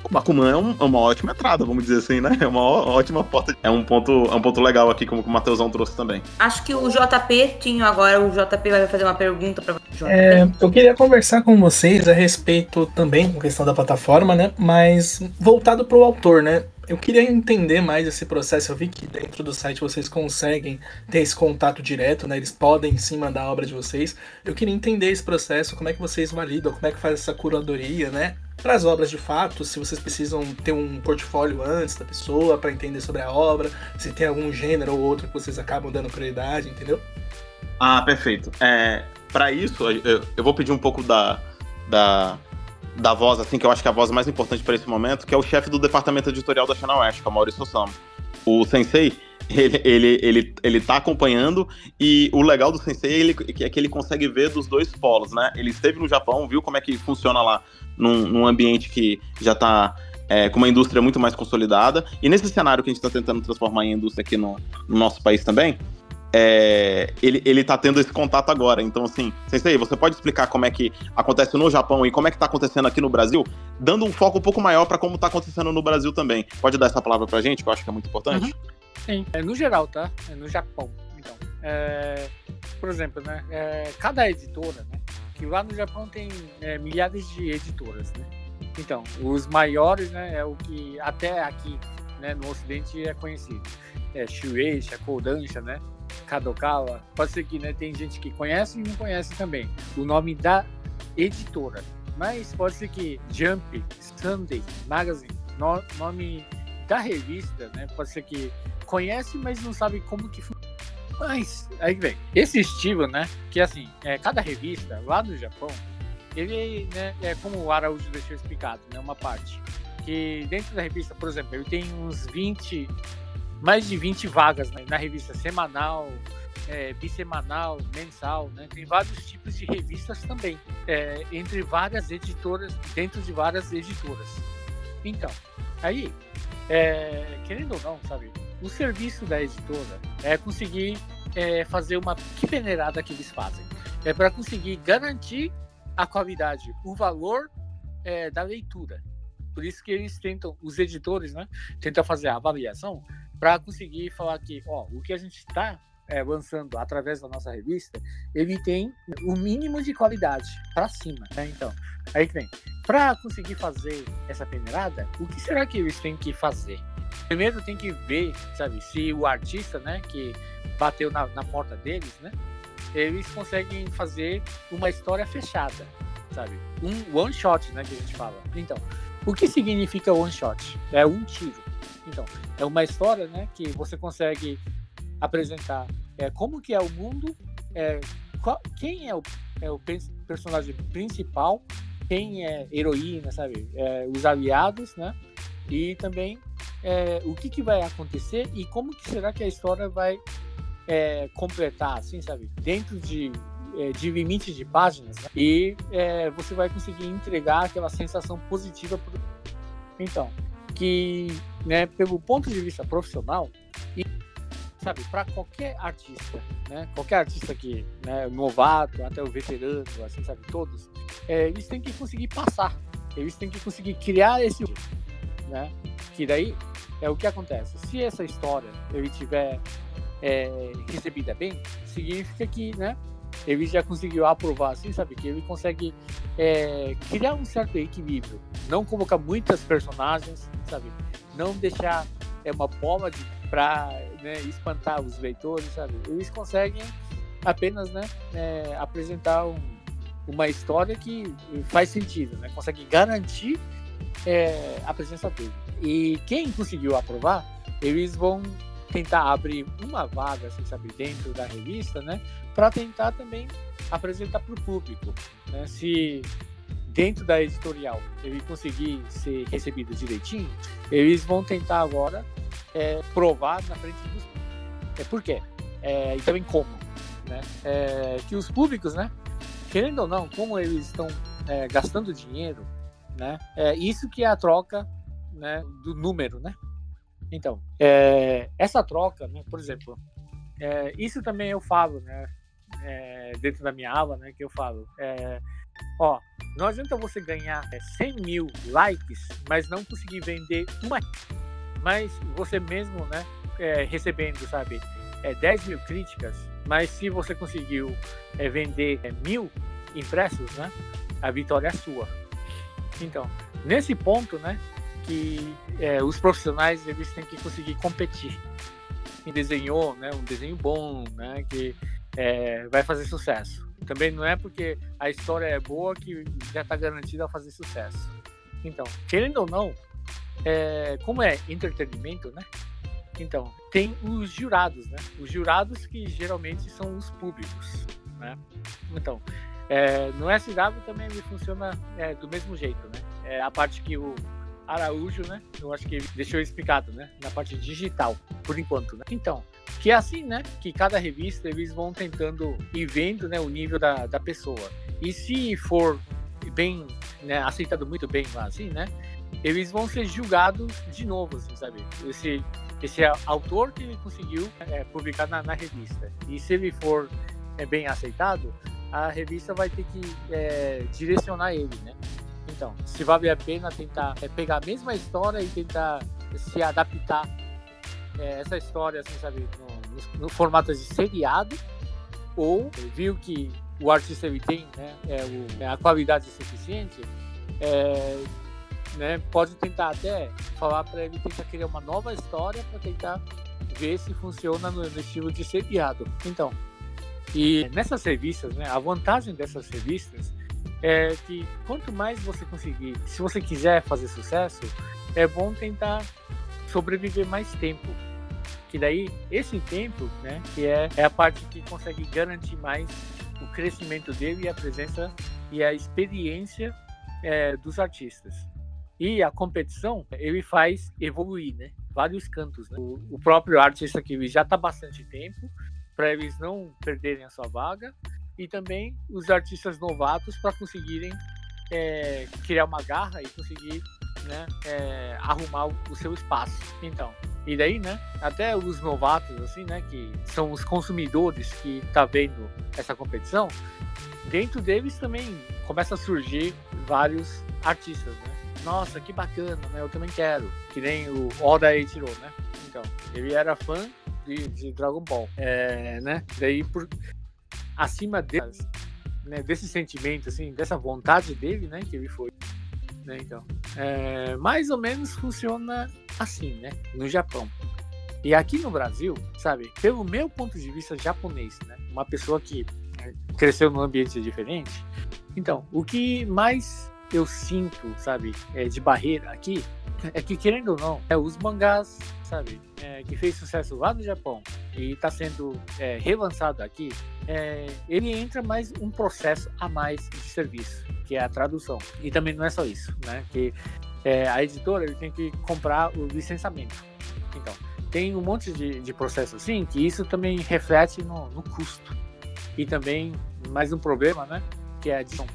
O Bakuman é uma ótima entrada, vamos dizer assim, né? É uma ótima porta. É um ponto legal aqui, como o Matheusão trouxe também. Acho que o JP tinha agora, o JP vai fazer uma pergunta para você. Eu queria conversar com vocês a respeito também, com questão da plataforma, né? Mas voltado para o autor, né? Eu queria entender mais esse processo. Eu vi que dentro do site vocês conseguem ter esse contato direto, né? Eles podem sim mandar a obra de vocês. Eu queria entender esse processo, como é que vocês validam, como é que faz essa curadoria, né? Para as obras de fato, se vocês precisam ter um portfólio antes da pessoa para entender sobre a obra, se tem algum gênero ou outro que vocês acabam dando prioridade, entendeu? Ah, perfeito. Para isso, eu vou pedir um pouco da voz, assim, que eu acho que é a voz mais importante para esse momento, que é o chefe do departamento editorial da Channel West, que é o Maurício Osamu. O Sensei, ele tá acompanhando, e o legal do Sensei é que ele consegue ver dos dois polos, né? Ele esteve no Japão, viu como é que funciona lá num ambiente que já tá com uma indústria muito mais consolidada, e nesse cenário que a gente tá tentando transformar em indústria aqui no nosso país também, ele tá tendo esse contato agora. Então, assim, Sensei, você pode explicar como é que acontece no Japão e como é que tá acontecendo aqui no Brasil, dando um foco um pouco maior para como tá acontecendo no Brasil também. Pode dar essa palavra pra gente, que eu acho que é muito importante? Sim, no geral, tá? No Japão, então. Por exemplo, né? Cada editora, né? Que lá no Japão tem milhares de editoras, né? Então, os maiores, né? É o que até aqui, né? No Ocidente é conhecido. Shueisha, Kodansha, né? Kadokawa, pode ser que, né, tem gente que conhece e não conhece também o nome da editora, mas pode ser que Jump, Sunday, Magazine, nome da revista, né, pode ser que conhece, mas não sabe como que funciona. Mas, aí vem, esse estilo, né, que assim, cada revista lá no Japão, ele, né, é como o Araújo deixou explicado, né, uma parte, que dentro da revista, por exemplo, ele tem mais de 20 vagas, né, na revista semanal, bissemanal, mensal, né? Tem vários tipos de revistas também, entre várias editoras, dentro de várias editoras. Então, aí, querendo ou não, sabe, o serviço da editora é conseguir fazer uma... Que peneirada que eles fazem? É para conseguir garantir a qualidade, o valor da leitura. Por isso que eles tentam, os editores, né, tentam fazer a avaliação para conseguir falar que, o que a gente está lançando através da nossa revista, ele tem o mínimo de qualidade para cima, né? Então, aí que vem. Para conseguir fazer essa peneirada, o que será que eles têm que fazer? Primeiro tem que ver, sabe, se o artista, né, que bateu na porta deles, né, eles conseguem fazer uma história fechada, sabe? Um one shot, né, que a gente fala. Então, o que significa one shot? É um tiro. Então, é uma história, né, que você consegue apresentar como que é o mundo, quem é o personagem principal, quem é heroína, sabe? Os aliados, né? E também o que vai acontecer e como que será que a história vai completar, assim, sabe? Dentro de limite de páginas, né? E você vai conseguir entregar aquela sensação positiva então, que, né, pelo ponto de vista profissional, e, sabe, para qualquer artista, né, qualquer artista que, né, novato, até o veterano, assim, sabe, todos, eles têm que conseguir passar, eles têm que conseguir criar esse, né, que daí é o que acontece. Se essa história ele tiver recebida bem, significa que, né, ele já conseguiu aprovar, assim, sabe, que ele consegue criar um certo equilíbrio, não colocar muitas personagens, sabe, não deixar uma bola para, né, espantar os leitores, sabe, eles conseguem apenas, né, apresentar uma história que faz sentido, né, consegue garantir a presença dele. E quem conseguiu aprovar, eles vão tentar abrir uma vaga, assim, sabe, dentro da revista, né, para tentar também apresentar para o público, né? Se dentro da editorial ele conseguir ser recebido direitinho, eles vão tentar agora provar na frente dos... Por quê? E também como, né? Que os públicos, né, querendo ou não, como eles estão gastando dinheiro, né, isso que é a troca, né, do número, né? Então, essa troca, né, por exemplo, isso também eu falo, né, dentro da minha aula, né, que eu falo, não adianta você ganhar 100 mil likes, mas não conseguir vender uma, mas você mesmo, né, recebendo, sabe, 10 mil críticas, mas se você conseguiu vender 1000 impressos, né, a vitória é sua. Então, nesse ponto, né, que os profissionais eles têm que conseguir competir. Quem desenhou, né, um desenho bom, né, que vai fazer sucesso. Também não é porque a história é boa que já está garantida a fazer sucesso. Então, querendo ou não, como é entretenimento, né? Então, tem os jurados, né? Os jurados que geralmente são os públicos, né? Então, no SW também ele funciona do mesmo jeito, né? A parte que o Araújo, né? Eu acho que ele deixou explicado, né? Na parte digital, por enquanto, né? Então, que é assim, né? Que cada revista eles vão tentando ir vendo, né, o nível da pessoa. E se for bem, né, aceitado muito bem, assim, né? Eles vão ser julgados de novo, assim, sabe? Esse autor que ele conseguiu publicar na revista. E se ele for bem aceitado, a revista vai ter que direcionar ele, né? Então, se vale a pena tentar pegar a mesma história e tentar se adaptar essa história, assim, sabe, no formato de seriado, ou viu que o artista ele tem, né, a qualidade suficiente, né, pode tentar até falar para ele tentar criar uma nova história para tentar ver se funciona no estilo de seriado. Então, e nessas revistas, né, a vantagem dessas revistas é que quanto mais você conseguir, se você quiser fazer sucesso, é bom tentar sobreviver mais tempo. Que daí, esse tempo, né, que é a parte que consegue garantir mais o crescimento dele e a presença e a experiência dos artistas. E a competição, ele faz evoluir, né, vários cantos, né? O próprio artista que já está há bastante tempo, para eles não perderem a sua vaga, e também os artistas novatos para conseguirem criar uma garra e conseguir, né, arrumar o seu espaço. Então, e daí, né, até os novatos, assim, né, que são os consumidores que tá vendo essa competição, dentro deles também começa a surgir vários artistas, né? Nossa, que bacana, né? Eu também quero. Que nem o Oda Eiichiro, né? Então, ele era fã de Dragon Ball, né? Daí, acima deles, né, desse sentimento, assim, dessa vontade dele, né, que ele foi, né? Então, mais ou menos funciona assim, né, no Japão. E aqui no Brasil, sabe, pelo meu ponto de vista japonês, né, uma pessoa que cresceu num ambiente diferente, então, o que mais eu sinto, sabe, de barreira aqui, é que, querendo ou não, os mangás, sabe, que fez sucesso lá no Japão e está sendo relançado aqui, ele entra mais um processo a mais de serviço, que é a tradução. E também não é só isso, né, que a editora ele tem que comprar o licenciamento. Então, tem um monte de processo assim, que isso também reflete no custo. E também, mais um problema, né, que é a edição,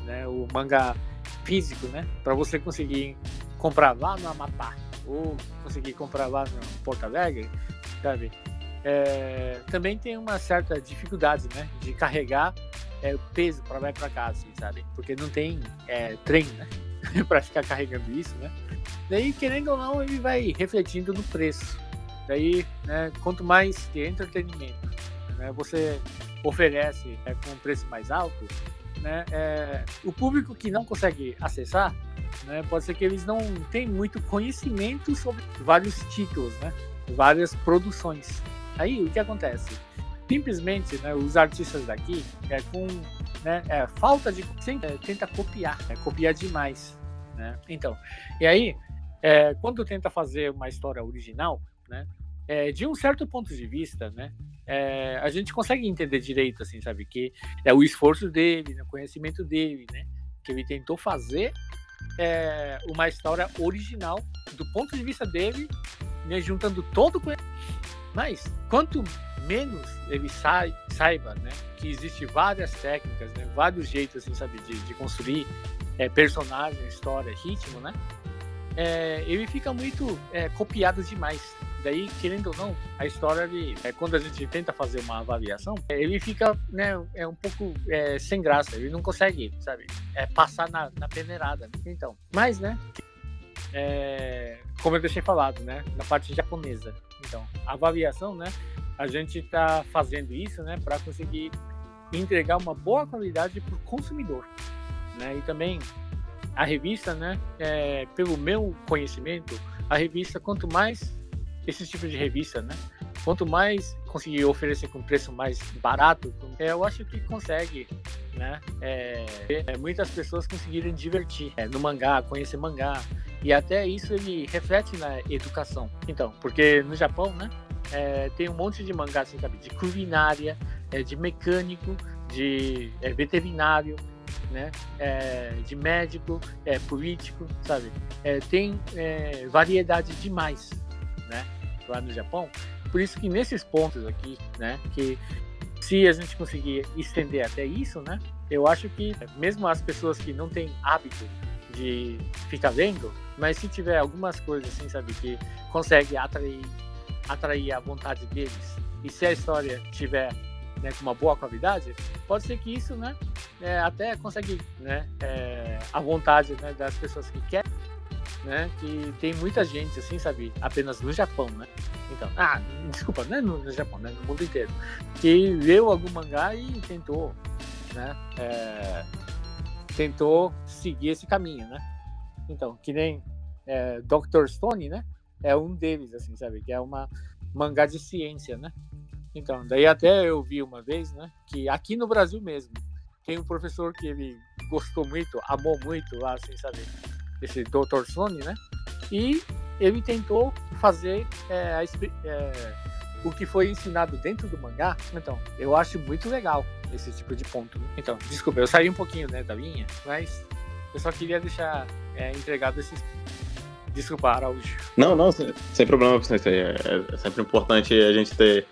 né, o mangá físico, né, para você conseguir comprar lá no Amapá ou conseguir comprar lá no Porto Alegre, sabe, também tem uma certa dificuldade, né, de carregar o peso para lá e para cá, assim, sabe, porque não tem trem, né, para ficar carregando isso, né. Daí, querendo ou não, ele vai refletindo no preço. Daí, né, quanto mais de entretenimento, né, você oferece com um preço mais alto, né, o público que não consegue acessar, né, pode ser que eles não tenham muito conhecimento sobre vários títulos, né, várias produções. Aí o que acontece? Simplesmente, né, os artistas daqui com, né, falta de tenta copiar, copiar demais, né? Então, e aí quando tenta fazer uma história original, né, de um certo ponto de vista, né, a gente consegue entender direito, assim, sabe, que é o esforço dele, né, o conhecimento dele, né, que ele tentou fazer uma história original do ponto de vista dele, né, juntando todo o conhecimento. Mas quanto menos ele saiba, né, que existe várias técnicas, né, vários jeitos, assim, sabe, de construir personagem, história, ritmo, né, ele fica muito copiado demais. Daí, querendo ou não, a história, quando a gente tenta fazer uma avaliação, ele fica, né, um pouco sem graça. Ele não consegue, sabe, passar na peneirada. Então, mas, né, como eu deixei falado, né, na parte japonesa. Então, a avaliação, né, a gente está fazendo isso, né, para conseguir entregar uma boa qualidade para o consumidor, né, e também a revista, né, pelo meu conhecimento, a revista, quanto mais esse tipo de revista, né, quanto mais conseguir oferecer com preço mais barato, eu acho que consegue, né, muitas pessoas conseguirem divertir no mangá, conhecer mangá, e até isso ele reflete na educação. Então, porque no Japão, né, tem um monte de mangá, assim, sabe, de culinária, de mecânico, de veterinário, né, de médico, político, sabe? Tem variedade demais, né, lá no Japão. Por isso que nesses pontos aqui, né, que se a gente conseguir estender até isso, né, eu acho que mesmo as pessoas que não têm hábito de ficar lendo, mas se tiver algumas coisas assim, sabe, que consegue atrair a vontade deles, e se a história tiver, né, com uma boa qualidade, pode ser que isso, né, até consegue, né, a vontade, né, das pessoas que querem, né, que tem muita gente, assim, sabe, apenas no Japão, né, então, desculpa, não é no Japão, né, no mundo inteiro, que leu algum mangá e tentou, né, tentou seguir esse caminho, né, então, que nem Dr. Stone, né, é um deles, assim, sabe, que é uma mangá de ciência, né. Então, daí até eu vi uma vez, né, que aqui no Brasil mesmo, tem um professor que ele gostou muito, amou muito lá, assim, sabe, esse Dr. Stone, né, e ele tentou fazer o que foi ensinado dentro do mangá. Então, eu acho muito legal esse tipo de ponto. Então, desculpa, eu saí um pouquinho, né, da linha, mas eu só queria deixar entregado esses... Desculpa, Araújo. Não, sem problema, é sempre importante a gente ter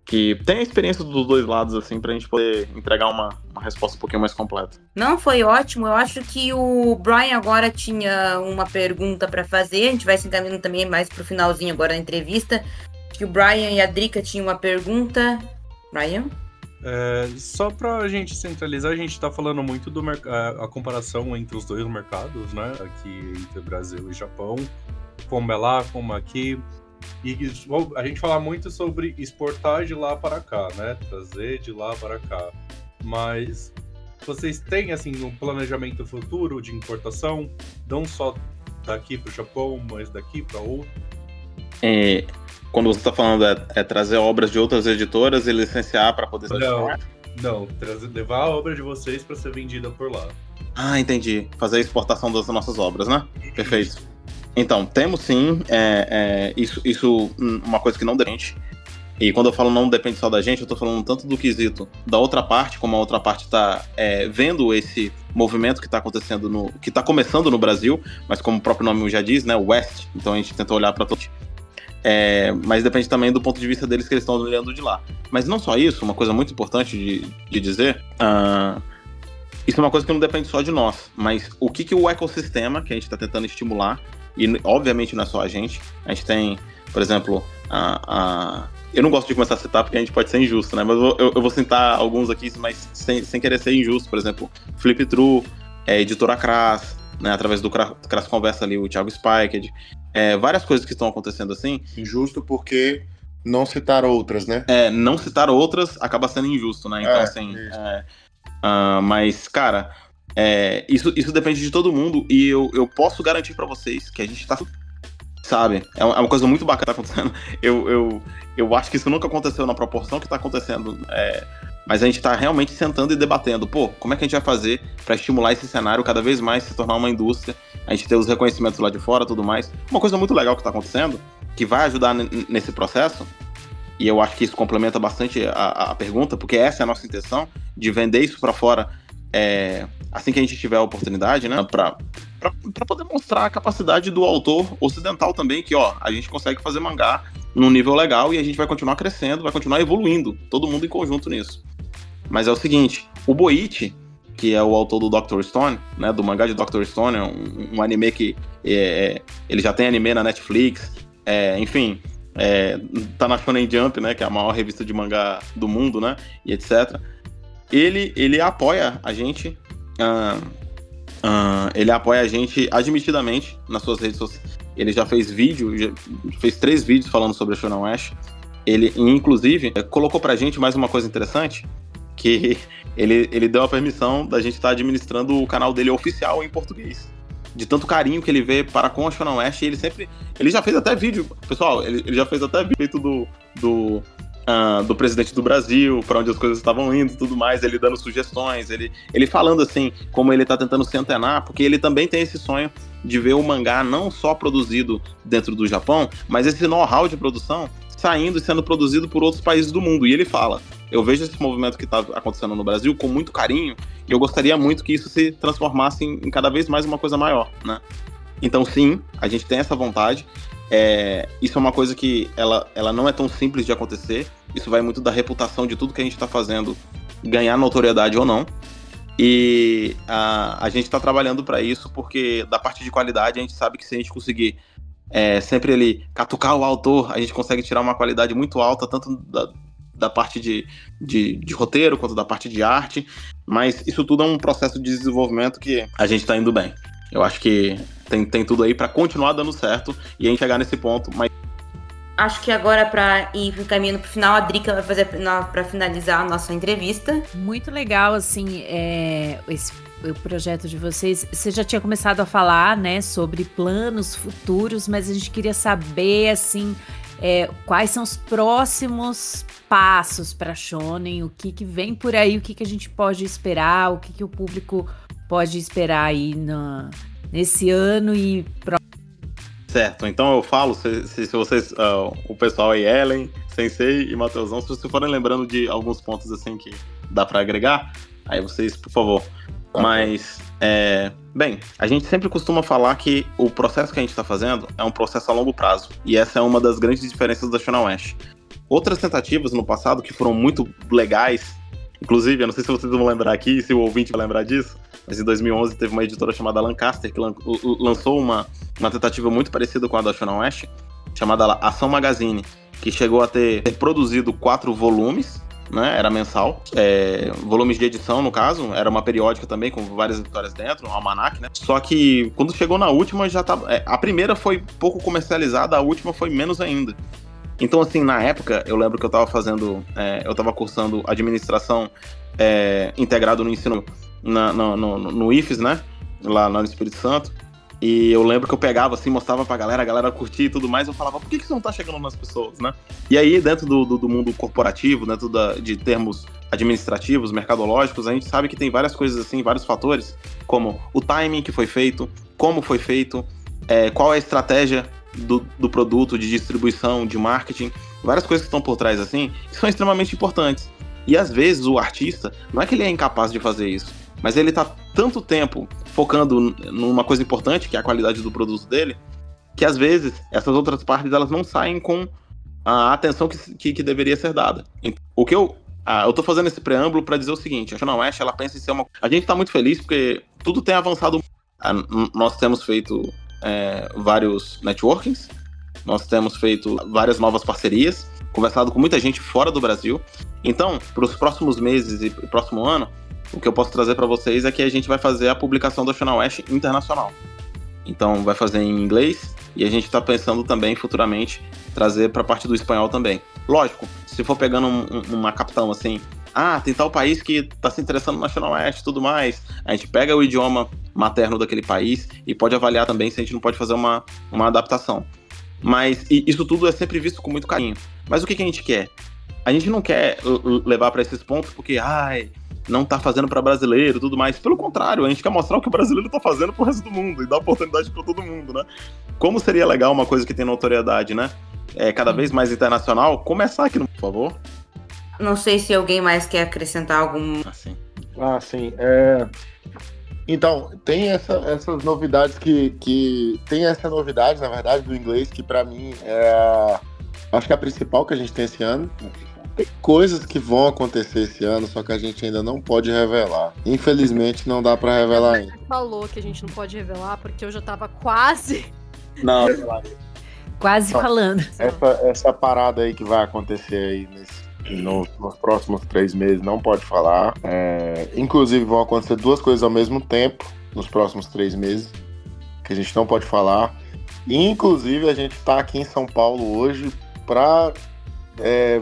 que tem a experiência dos dois lados, assim, pra gente poder entregar uma resposta um pouquinho mais completa. Não, foi ótimo. Eu acho que o Brian agora tinha uma pergunta pra fazer. A gente vai se encaminhando também mais pro finalzinho agora da entrevista. Acho que o Brian e a Drica tinham uma pergunta. Brian? Só pra gente centralizar, a gente tá falando muito a comparação entre os dois mercados, né? Aqui entre Brasil e Japão, como é lá, como aqui. E a gente fala muito sobre exportar de lá para cá, né? Trazer de lá para cá. Mas vocês têm, assim, um planejamento futuro de importação, não só daqui para o Japão, mas daqui para outro? Quando você está falando trazer obras de outras editoras e licenciar para poder... Não, levar a obra de vocês para ser vendida por lá. Entendi. Fazer a exportação das nossas obras, né? Perfeito. Então, temos sim, isso uma coisa que não depende. E quando eu falo não depende só da gente, eu tô falando tanto do quesito da outra parte, como a outra parte está vendo esse movimento que está acontecendo, que está começando no Brasil, mas como o próprio nome já diz, né, o West, então a gente tentou olhar para todo. Mas depende também do ponto de vista deles que eles estão olhando de lá. Mas não só isso, uma coisa muito importante de dizer, isso é uma coisa que não depende só de nós, mas o que o ecossistema que a gente está tentando estimular, e obviamente não é só a gente tem, por exemplo, eu não gosto de começar a citar porque a gente pode ser injusto, né? Mas eu vou citar alguns aqui, mas sem querer ser injusto. Por exemplo, Flip Through, Editora Crass, né? Através do Crass Conversa ali, o Thiago Spiked, várias coisas que estão acontecendo assim. Injusto porque não citar outras, né? Não citar outras acaba sendo injusto, né? Então, assim... mas, cara... isso depende de todo mundo, e eu posso garantir pra vocês que a gente tá, sabe, é uma coisa muito bacana que tá acontecendo. Eu acho que isso nunca aconteceu na proporção que tá acontecendo, mas a gente tá realmente sentando e debatendo, como é que a gente vai fazer pra estimular esse cenário cada vez mais se tornar uma indústria, a gente ter os reconhecimentos lá de fora, tudo mais. Uma coisa muito legal que tá acontecendo, que vai ajudar nesse processo, e eu acho que isso complementa bastante a pergunta, porque essa é a nossa intenção, de vender isso pra fora, assim que a gente tiver a oportunidade, né, pra poder mostrar a capacidade do autor ocidental também, que, a gente consegue fazer mangá num nível legal e a gente vai continuar crescendo, vai continuar evoluindo, todo mundo em conjunto nisso. Mas é o seguinte, o Boichi, que é o autor do Dr. Stone, né, do mangá de Dr. Stone, é um anime que ele já tem anime na Netflix, enfim, tá na Shonen Jump, né, que é a maior revista de mangá do mundo, né, e etc. Ele apoia a gente, admitidamente nas suas redes sociais. Ele já fez fez 3 vídeos falando sobre a Shonen Ash. Ele, inclusive, colocou pra gente mais uma coisa interessante, que ele deu a permissão da gente estar administrando o canal dele oficial em português. De tanto carinho que ele vê para com a Shonen West, ele já fez até vídeo, pessoal, ele já fez até vídeo do presidente do Brasil, para onde as coisas estavam indo e tudo mais, ele dando sugestões, ele falando assim, como ele tá tentando se antenar, porque ele também tem esse sonho de ver o mangá não só produzido dentro do Japão, mas esse know-how de produção saindo e sendo produzido por outros países do mundo. E ele fala, eu vejo esse movimento que está acontecendo no Brasil com muito carinho, e eu gostaria muito que isso se transformasse em cada vez mais uma coisa maior, né? Então sim, a gente tem essa vontade. Isso é uma coisa que ela não é tão simples de acontecer. Isso vai muito da reputação de tudo que a gente está fazendo ganhar notoriedade ou não. E a gente está trabalhando para isso, porque da parte de qualidade a gente sabe que se a gente conseguir sempre ele catucar o autor, a gente consegue tirar uma qualidade muito alta, tanto da parte de roteiro quanto da parte de arte. Mas isso tudo é um processo de desenvolvimento que a gente está indo bem. Eu acho que tem tudo aí para continuar dando certo e a gente chegar nesse ponto. Mas acho que agora, para ir caminhando pro final, a Drica vai fazer para finalizar a nossa entrevista. Muito legal, assim, o projeto de vocês. Você já tinha começado a falar, né, sobre planos futuros, mas a gente queria saber, assim, quais são os próximos passos para Shonen, o que vem por aí, o que a gente pode esperar, o que o público pode esperar aí nesse ano e certo, então eu falo, se vocês, o pessoal aí, Ellen, Sensei e Matheusão, se vocês forem lembrando de alguns pontos assim que dá para agregar, aí vocês, por favor. Mas, bem, a gente sempre costuma falar que o processo que a gente está fazendo é um processo a longo prazo, e essa é uma das grandes diferenças da Shonen West. Outras tentativas no passado que foram muito legais, inclusive, eu não sei se vocês vão lembrar aqui, se o ouvinte vai lembrar disso, mas em 2011 teve uma editora chamada Lancaster que lançou uma tentativa muito parecida com a da Shonen West, chamada Ação Magazine, que chegou a ter produzido 4 volumes, né? Era mensal, volumes de edição no caso, era uma periódica também com várias histórias dentro, um almanac, né? Só que quando chegou na última já tava, a primeira foi pouco comercializada, a última foi menos ainda. Então, assim, na época, eu lembro que eu tava cursando administração integrado no ensino no IFES, né? Lá no Espírito Santo. E eu lembro que eu pegava, assim, mostrava pra galera, a galera curtia e tudo mais. Eu falava, por que isso não tá chegando nas pessoas, né? E aí, dentro do mundo corporativo, dentro de termos administrativos, mercadológicos, a gente sabe que tem várias coisas assim, vários fatores, como o timing que foi feito, como foi feito, qual é a estratégia do produto, de distribuição, de marketing, várias coisas que estão por trás assim, que são extremamente importantes. E às vezes o artista, não é que ele é incapaz de fazer isso, mas ele tá tanto tempo focando numa coisa importante, que é a qualidade do produto dele, que às vezes essas outras partes elas não saem com a atenção que deveria ser dada. O que eu tô fazendo esse preâmbulo para dizer o seguinte, a Shonen West, ela pensa em ser a gente tá muito feliz porque tudo tem avançado. Nós temos feito vários networkings, nós temos feito várias novas parcerias, conversado com muita gente fora do Brasil. Então, para os próximos meses e próximo ano, o que eu posso trazer para vocês é que a gente vai fazer a publicação da Shonen West internacional. Então, vai fazer em inglês e a gente está pensando também futuramente trazer para a parte do espanhol também. Lógico, se for pegando uma capitão assim, tem tal país que está se interessando na Shonen West e tudo mais, a gente pega o idioma materno daquele país e pode avaliar também se a gente não pode fazer uma adaptação. Mas isso tudo é sempre visto com muito carinho. Mas o que a gente quer? A gente não quer levar para esses pontos porque, não tá fazendo para brasileiro e tudo mais. Pelo contrário, a gente quer mostrar o que o brasileiro tá fazendo pro resto do mundo e dar oportunidade para todo mundo, né? Como seria legal uma coisa que tem notoriedade, né? Cada vez mais internacional, começar aqui, por favor. Não sei se alguém mais quer acrescentar algum... Sim. Então, tem essas novidades que... Tem essa novidade, na verdade, do inglês, que pra mim acho que é a principal que a gente tem esse ano. Tem coisas que vão acontecer esse ano, só que a gente ainda não pode revelar. Infelizmente, não dá pra revelar ainda. Falou que a gente não pode revelar, porque eu já tava quase... Não, quase falando. Essa parada aí que vai acontecer aí nos próximos 3 meses, não pode falar. Inclusive, vão acontecer 2 coisas ao mesmo tempo, nos próximos 3 meses, que a gente não pode falar. Inclusive, a gente tá aqui em São Paulo hoje pra...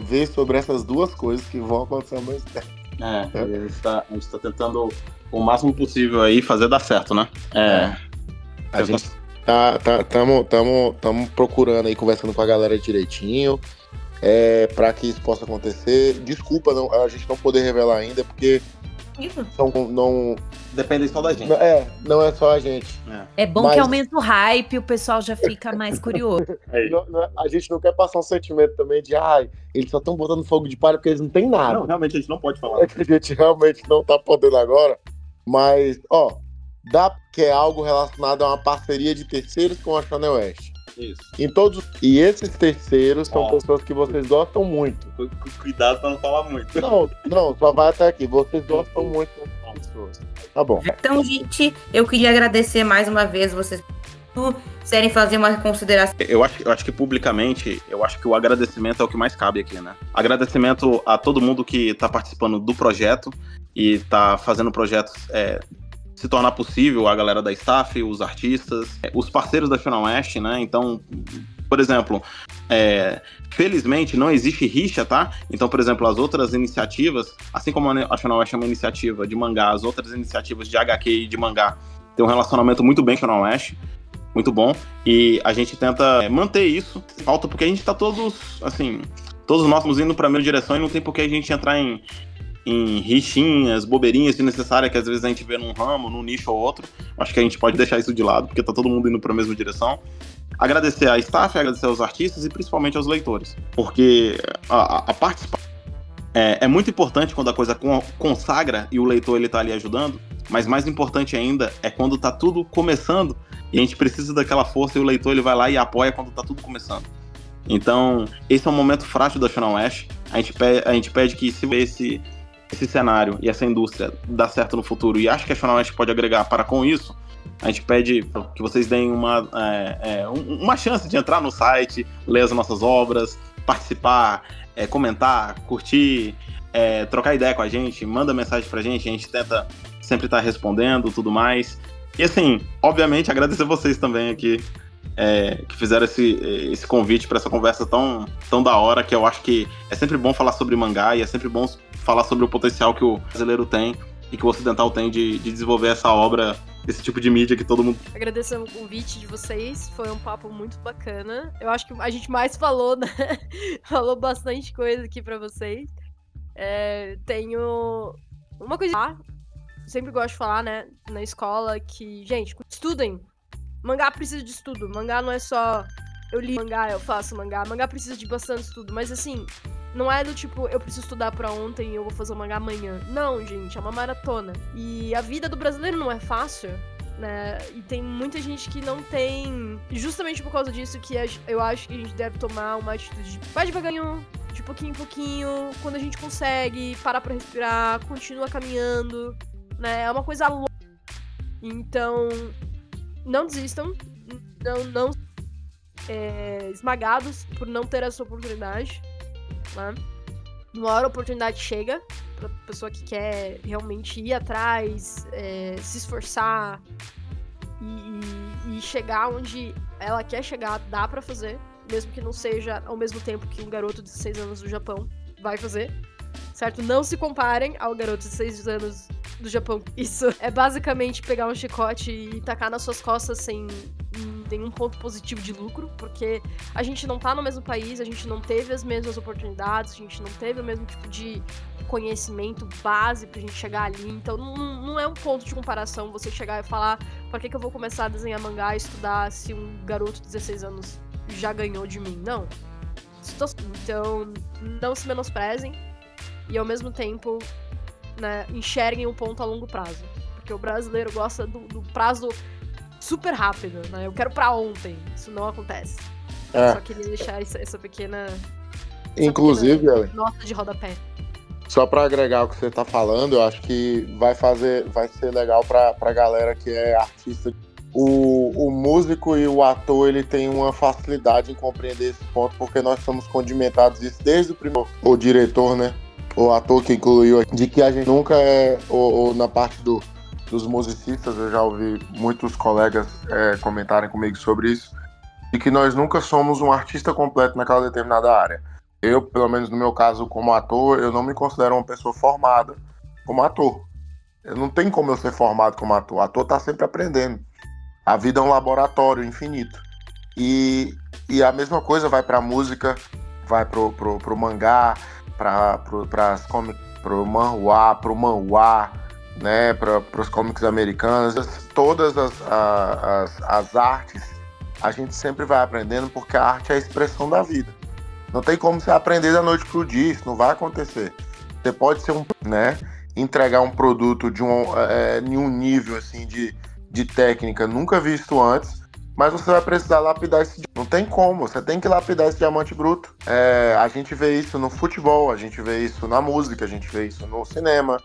ver sobre essas 2 coisas que vão acontecer ao mesmo tempo. A gente tá tentando o máximo possível aí fazer dar certo, né? A gente estamos procurando aí, conversando com a galera direitinho, para que isso possa acontecer. Desculpa a gente não poder revelar ainda, porque não depende só da gente. Não é só a gente. É bom que aumenta o hype, o pessoal já fica mais curioso. A gente não quer passar um sentimento também de eles só estão botando fogo de palha porque eles não têm nada. Não, realmente a gente não pode falar. É que a gente realmente não tá podendo agora. Mas, que é algo relacionado a uma parceria de terceiros com a Channel West. Isso. E esses terceiros são pessoas que vocês gostam muito. Cuidado pra não falar muito. Não, só vai até aqui. Vocês gostam muito dessas pessoas. Tá bom. Então, gente, eu queria agradecer mais uma vez vocês por quiserem fazer uma consideração. Eu acho que publicamente, eu acho que o agradecimento é o que mais cabe aqui, né? Agradecimento a todo mundo que tá participando do projeto e tá fazendo o projeto se tornar possível, a galera da staff, os artistas, os parceiros da Channel West, né? Então, por exemplo, felizmente não existe rixa, tá? Então, por exemplo, as outras iniciativas, assim como a Channel West é uma iniciativa de mangá, as outras iniciativas de HQ e de mangá têm um relacionamento muito bem com a Channel West, muito bom, e a gente tenta manter isso. Falta porque a gente tá todos nós estamos indo pra mesma direção e não tem por que a gente entrar em rixinhas, bobeirinhas desnecessárias que às vezes a gente vê num ramo, num nicho ou outro. Acho que a gente pode deixar isso de lado, porque tá todo mundo indo pra mesma direção. Agradecer à staff, agradecer aos artistas e principalmente aos leitores. Porque a participação é muito importante quando a coisa consagra e o leitor ele tá ali ajudando, mas mais importante ainda é quando tá tudo começando e a gente precisa daquela força e o leitor ele vai lá e apoia quando tá tudo começando. Então, esse é um momento frágil da Channel West. A gente pede que se esse cenário e essa indústria dá certo no futuro e acha que a Channel West pode agregar para com isso, a gente pede que vocês deem uma chance de entrar no site, ler as nossas obras, participar, comentar, curtir, trocar ideia com a gente, manda mensagem pra gente, a gente tenta sempre estar respondendo, tudo mais. E assim, obviamente agradecer vocês também aqui, que fizeram esse convite para essa conversa tão da hora, que eu acho que é sempre bom falar sobre mangá e é sempre bom falar sobre o potencial que o brasileiro tem e que o ocidental tem de desenvolver essa obra, esse tipo de mídia que todo mundo... Agradecemos o convite de vocês, foi um papo muito bacana. Eu acho que a gente mais falou, né? Falou bastante coisa aqui pra vocês. Tenho uma coisa que sempre gosto de falar, né, na escola, que, gente, estudem. Mangá precisa de estudo. Mangá não é só eu li mangá, eu faço mangá. Mangá precisa de bastante estudo. Mas assim, não é do tipo, eu preciso estudar pra ontem e eu vou fazer o mangá amanhã. Não, gente, é uma maratona. E a vida do brasileiro não é fácil, né? E tem muita gente que não tem. Justamente por causa disso que eu acho que a gente deve tomar uma atitude de vai devagarinho, de pouquinho em pouquinho. Quando a gente consegue, parar pra respirar, continua caminhando, né? É uma coisa louca. Então, não desistam, não esmagados por não ter essa oportunidade, né? Uma hora a oportunidade chega pra pessoa que quer realmente ir atrás, se esforçar e chegar onde ela quer chegar, dá pra fazer, mesmo que não seja ao mesmo tempo que um garoto de 16 anos do Japão vai fazer, certo? Não se comparem ao garoto de 16 anos do Japão. Isso é basicamente pegar um chicote e tacar nas suas costas sem nenhum ponto positivo de lucro, porque a gente não tá no mesmo país, a gente não teve as mesmas oportunidades, a gente não teve o mesmo tipo de conhecimento base pra gente chegar ali, então não é um ponto de comparação você chegar e falar pra que eu vou começar a desenhar mangá e estudar se um garoto de 16 anos já ganhou de mim, não. Então, não se menosprezem e ao mesmo tempo, né, enxerguem o ponto a longo prazo, porque o brasileiro gosta do prazo super rápido, né? Eu quero pra ontem, isso não acontece. Só queria deixar essa pequena nota de rodapé. Só pra agregar o que você tá falando, eu acho que vai ser legal pra galera que é artista. O músico e o ator, ele tem uma facilidade em compreender esse ponto, porque nós estamos condimentados isso desde o primeiro. O diretor, né? O ator que incluiu, de que a gente nunca ou na parte dos musicistas, eu já ouvi muitos colegas comentarem comigo sobre isso, de que nós nunca somos um artista completo naquela determinada área. eu, pelo menos no meu caso como ator, eu não me considero uma pessoa formada como ator. Não tem como eu ser formado como ator. O ator tá sempre aprendendo. A vida é um laboratório infinito. E a mesma coisa vai pra música, vai pro mangá, pro manhwa, né, pros cómics americanos. Todas as artes, a gente sempre vai aprendendo, porque a arte é a expressão da vida. Não tem como você aprender da noite pro dia, isso não vai acontecer. Você pode ser entregar um produto de um nível assim de técnica nunca visto antes, mas você vai precisar lapidar esse diamante. Não tem como, você tem que lapidar esse diamante bruto. A gente vê isso no futebol, a gente vê isso na música, a gente vê isso no cinema.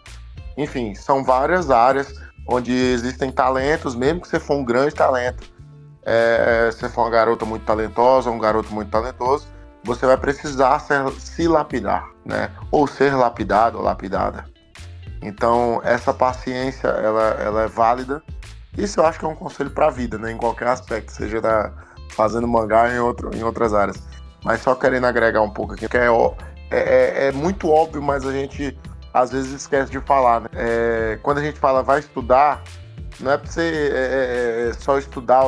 Enfim, são várias áreas onde existem talentos, mesmo que você for um grande talento, se for uma garota muito talentosa, um garoto muito talentoso, você vai precisar se lapidar, né? Ou ser lapidado ou lapidada. Então, essa paciência, ela é válida. Isso eu acho que é um conselho para a vida, né? Em qualquer aspecto, seja fazendo mangá em outras áreas. Mas só querendo agregar um pouco aqui, que é muito óbvio, mas a gente às vezes esquece de falar, né? Quando a gente fala vai estudar, não é para você só estudar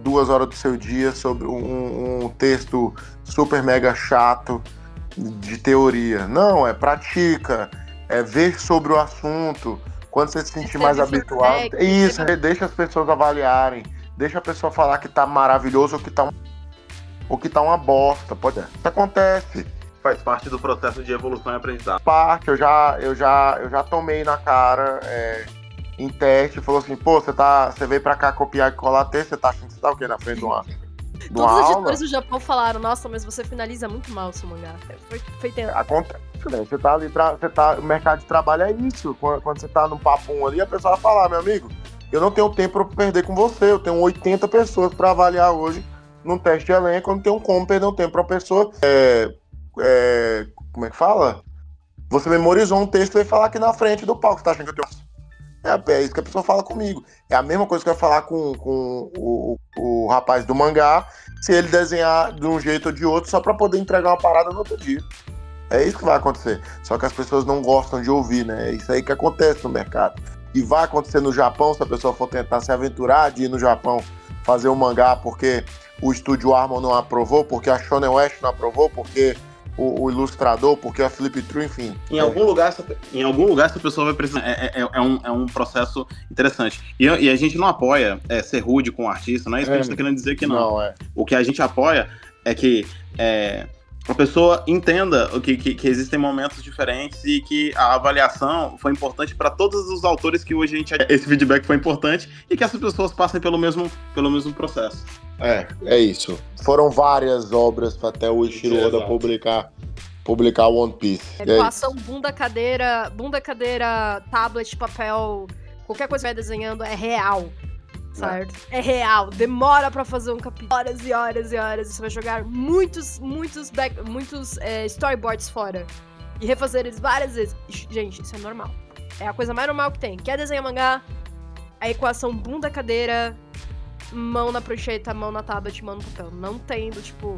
2 horas do seu dia sobre um texto super mega chato de teoria. Não, pratica, ver sobre o assunto. Quando você se sentir mais habituado, isso, deixa as pessoas avaliarem, deixa a pessoa falar que tá maravilhoso ou que tá uma bosta. Isso acontece. Faz parte do processo de evolução e aprendizado. Eu já tomei na cara em teste, falou assim, pô, você veio pra cá copiar e colar texto, você tá achando que você tá o quê na frente de uma Todos os aula? editores do Japão falaram, nossa, mas você finaliza muito mal o seu mangá. Foi tempo. Acontece, né? Você tá ali, o mercado de trabalho é isso. Quando você tá no papum ali, a pessoa vai falar, meu amigo, eu não tenho tempo pra perder com você, eu tenho 80 pessoas pra avaliar hoje num teste de elenco, eu não tenho como perder um tempo pra uma pessoa. Como é que fala? Você memorizou um texto e vai falar aqui na frente do palco, você tá achando que eu tenho... É isso que a pessoa fala comigo. É a mesma coisa que eu ia falar com o rapaz do mangá, se ele desenhar de um jeito ou de outro só pra poder entregar uma parada no outro dia. É isso que vai acontecer. Só que as pessoas não gostam de ouvir, né? É isso aí que acontece no mercado. E vai acontecer no Japão, se a pessoa for tentar se aventurar de ir no Japão fazer um mangá porque o estúdio Armor não aprovou, porque a Shonen West não aprovou, porque o ilustrador, porque a Flip True, enfim. Em algum lugar essa pessoa vai precisar. É um processo interessante. E a gente não apoia ser rude com o artista, não é isso que a gente tá querendo dizer que não. O que a gente apoia é que a pessoa entenda que existem momentos diferentes e que a avaliação foi importante para todos os autores que hoje esse feedback foi importante e que essas pessoas passem pelo mesmo processo. É isso. Foram várias obras para até o Eiichiro Oda publicar One Piece. Equação, bunda, cadeira, tablet, papel, qualquer coisa que vai desenhando é real. Certo? É real. Demora pra fazer um capítulo. Horas e horas e horas. Você vai jogar muitos storyboards fora. E refazer eles várias vezes. Gente, isso é normal. É a coisa mais normal que tem. Quer desenhar mangá? A equação bunda, cadeira, mão na prancheta, mão na tablet, mão no papel. Não tem do tipo,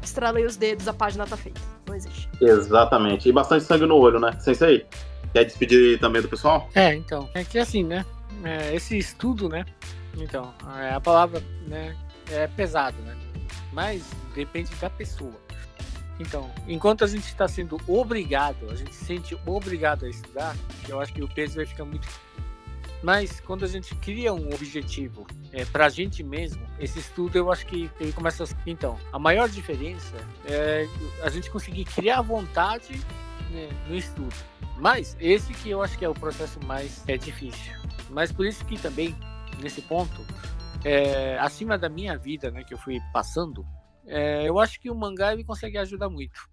estralei os dedos, a página tá feita. Não existe. Exatamente. E bastante sangue no olho, né? Sensei, quer despedir também do pessoal? Então. É que assim, né? Esse estudo, né? Então, a palavra, né, é pesado, né? Mas depende da pessoa. Então, enquanto a gente está sendo obrigado, a gente se sente obrigado a estudar, eu acho que o peso vai ficar muito... Mas quando a gente cria um objetivo pra gente mesmo, esse estudo eu acho que ele começa a... Então, a maior diferença é a gente conseguir criar vontade, né, no estudo. Mas esse que eu acho que é o processo mais difícil. Mas por isso que também, nesse ponto, acima da minha vida, né, que eu fui passando, eu acho que o mangá ele consegue ajudar muito,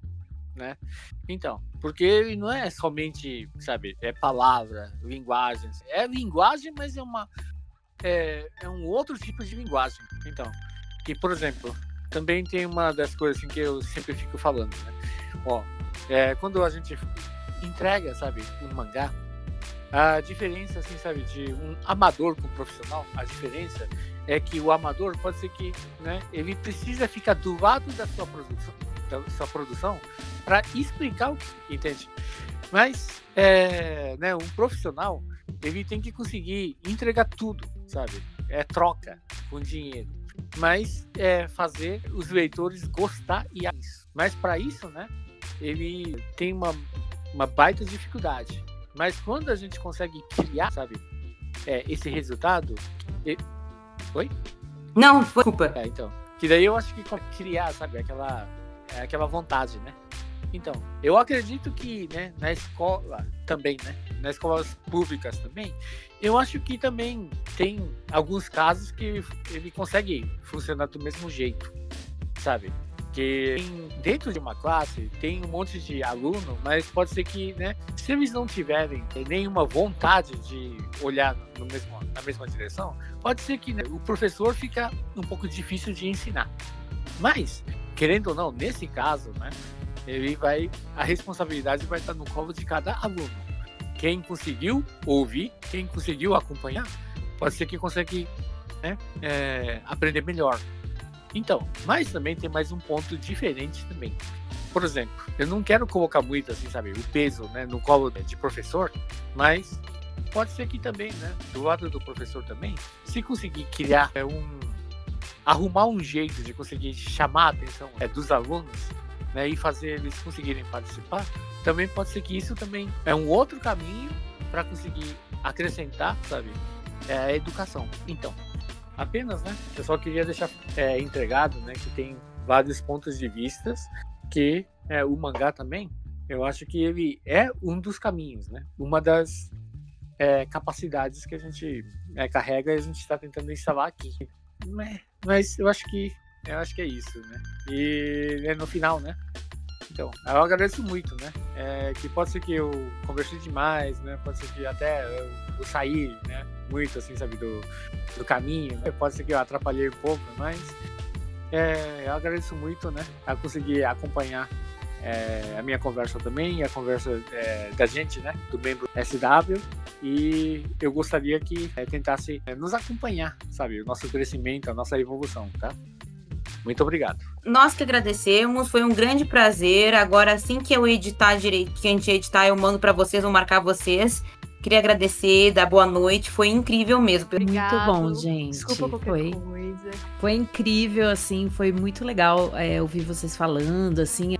né? Então, porque ele não é somente, sabe, palavra, linguagem. É linguagem, mas é um outro tipo de linguagem. Então, que, por exemplo, também tem uma das coisas assim, que eu sempre fico falando, né? Quando a gente entrega, sabe, um mangá, a diferença, assim, sabe, de um amador com um profissional, a diferença é que o amador pode ser que, né, ele precisa ficar do lado da sua produção, da sua produção para explicar o que entende. Mas né, um profissional, ele tem que conseguir entregar tudo, sabe? Troca com dinheiro. Mas fazer os leitores gostar e isso. Mas para isso, né, ele tem uma baita dificuldade. Mas quando a gente consegue criar, sabe, esse resultado... Oi? Não, foi desculpa. Então, que daí eu acho que criar, sabe, aquela vontade, né? Então, eu acredito que, né, na escola também, né, nas escolas públicas também, eu acho que também tem alguns casos que ele consegue funcionar do mesmo jeito, sabe? Que dentro de uma classe tem um monte de aluno, mas pode ser que, né, se eles não tiverem nenhuma vontade de olhar na mesma direção, pode ser que, né, o professor fica um pouco difícil de ensinar. Mas, querendo ou não, nesse caso, né, a responsabilidade vai estar no colo de cada aluno. Quem conseguiu ouvir, quem conseguiu acompanhar, pode ser que consegue, né, aprender melhor. Então, mas também tem mais um ponto diferente também. Por exemplo, eu não quero colocar muito, assim, sabe, o peso, né, no colo de professor, mas pode ser que também, né, do lado do professor também, se conseguir criar arrumar um jeito de conseguir chamar a atenção dos alunos, né, e fazer eles conseguirem participar, também pode ser que isso também é um outro caminho para conseguir acrescentar, sabe, a educação. Então, apenas, né, eu só queria deixar entregado, né, que tem vários pontos de vista, que o mangá também, eu acho que ele é um dos caminhos, né, uma das capacidades que a gente carrega e a gente está tentando instalar aqui. Mas eu acho que é isso, né? E no final, né? Então, eu agradeço muito, né? Que pode ser que eu conversei demais, né? Pode ser que até eu saí, né, muito, assim, sabe, do caminho. Né? Pode ser que eu atrapalhei um pouco, mas eu agradeço muito, né? A conseguir acompanhar a minha conversa também, a conversa da gente, né? Do membro SW. E eu gostaria que tentasse nos acompanhar, sabe? O nosso crescimento, a nossa evolução, tá? Muito obrigado. Nós que agradecemos, foi um grande prazer. Agora, assim que eu editar direito, que a gente editar, eu mando pra vocês, vou marcar vocês. Queria agradecer, dar boa noite, foi incrível mesmo. Obrigado. Muito bom, gente. Desculpa qualquer coisa. Foi incrível, assim, foi muito legal ouvir vocês falando, assim.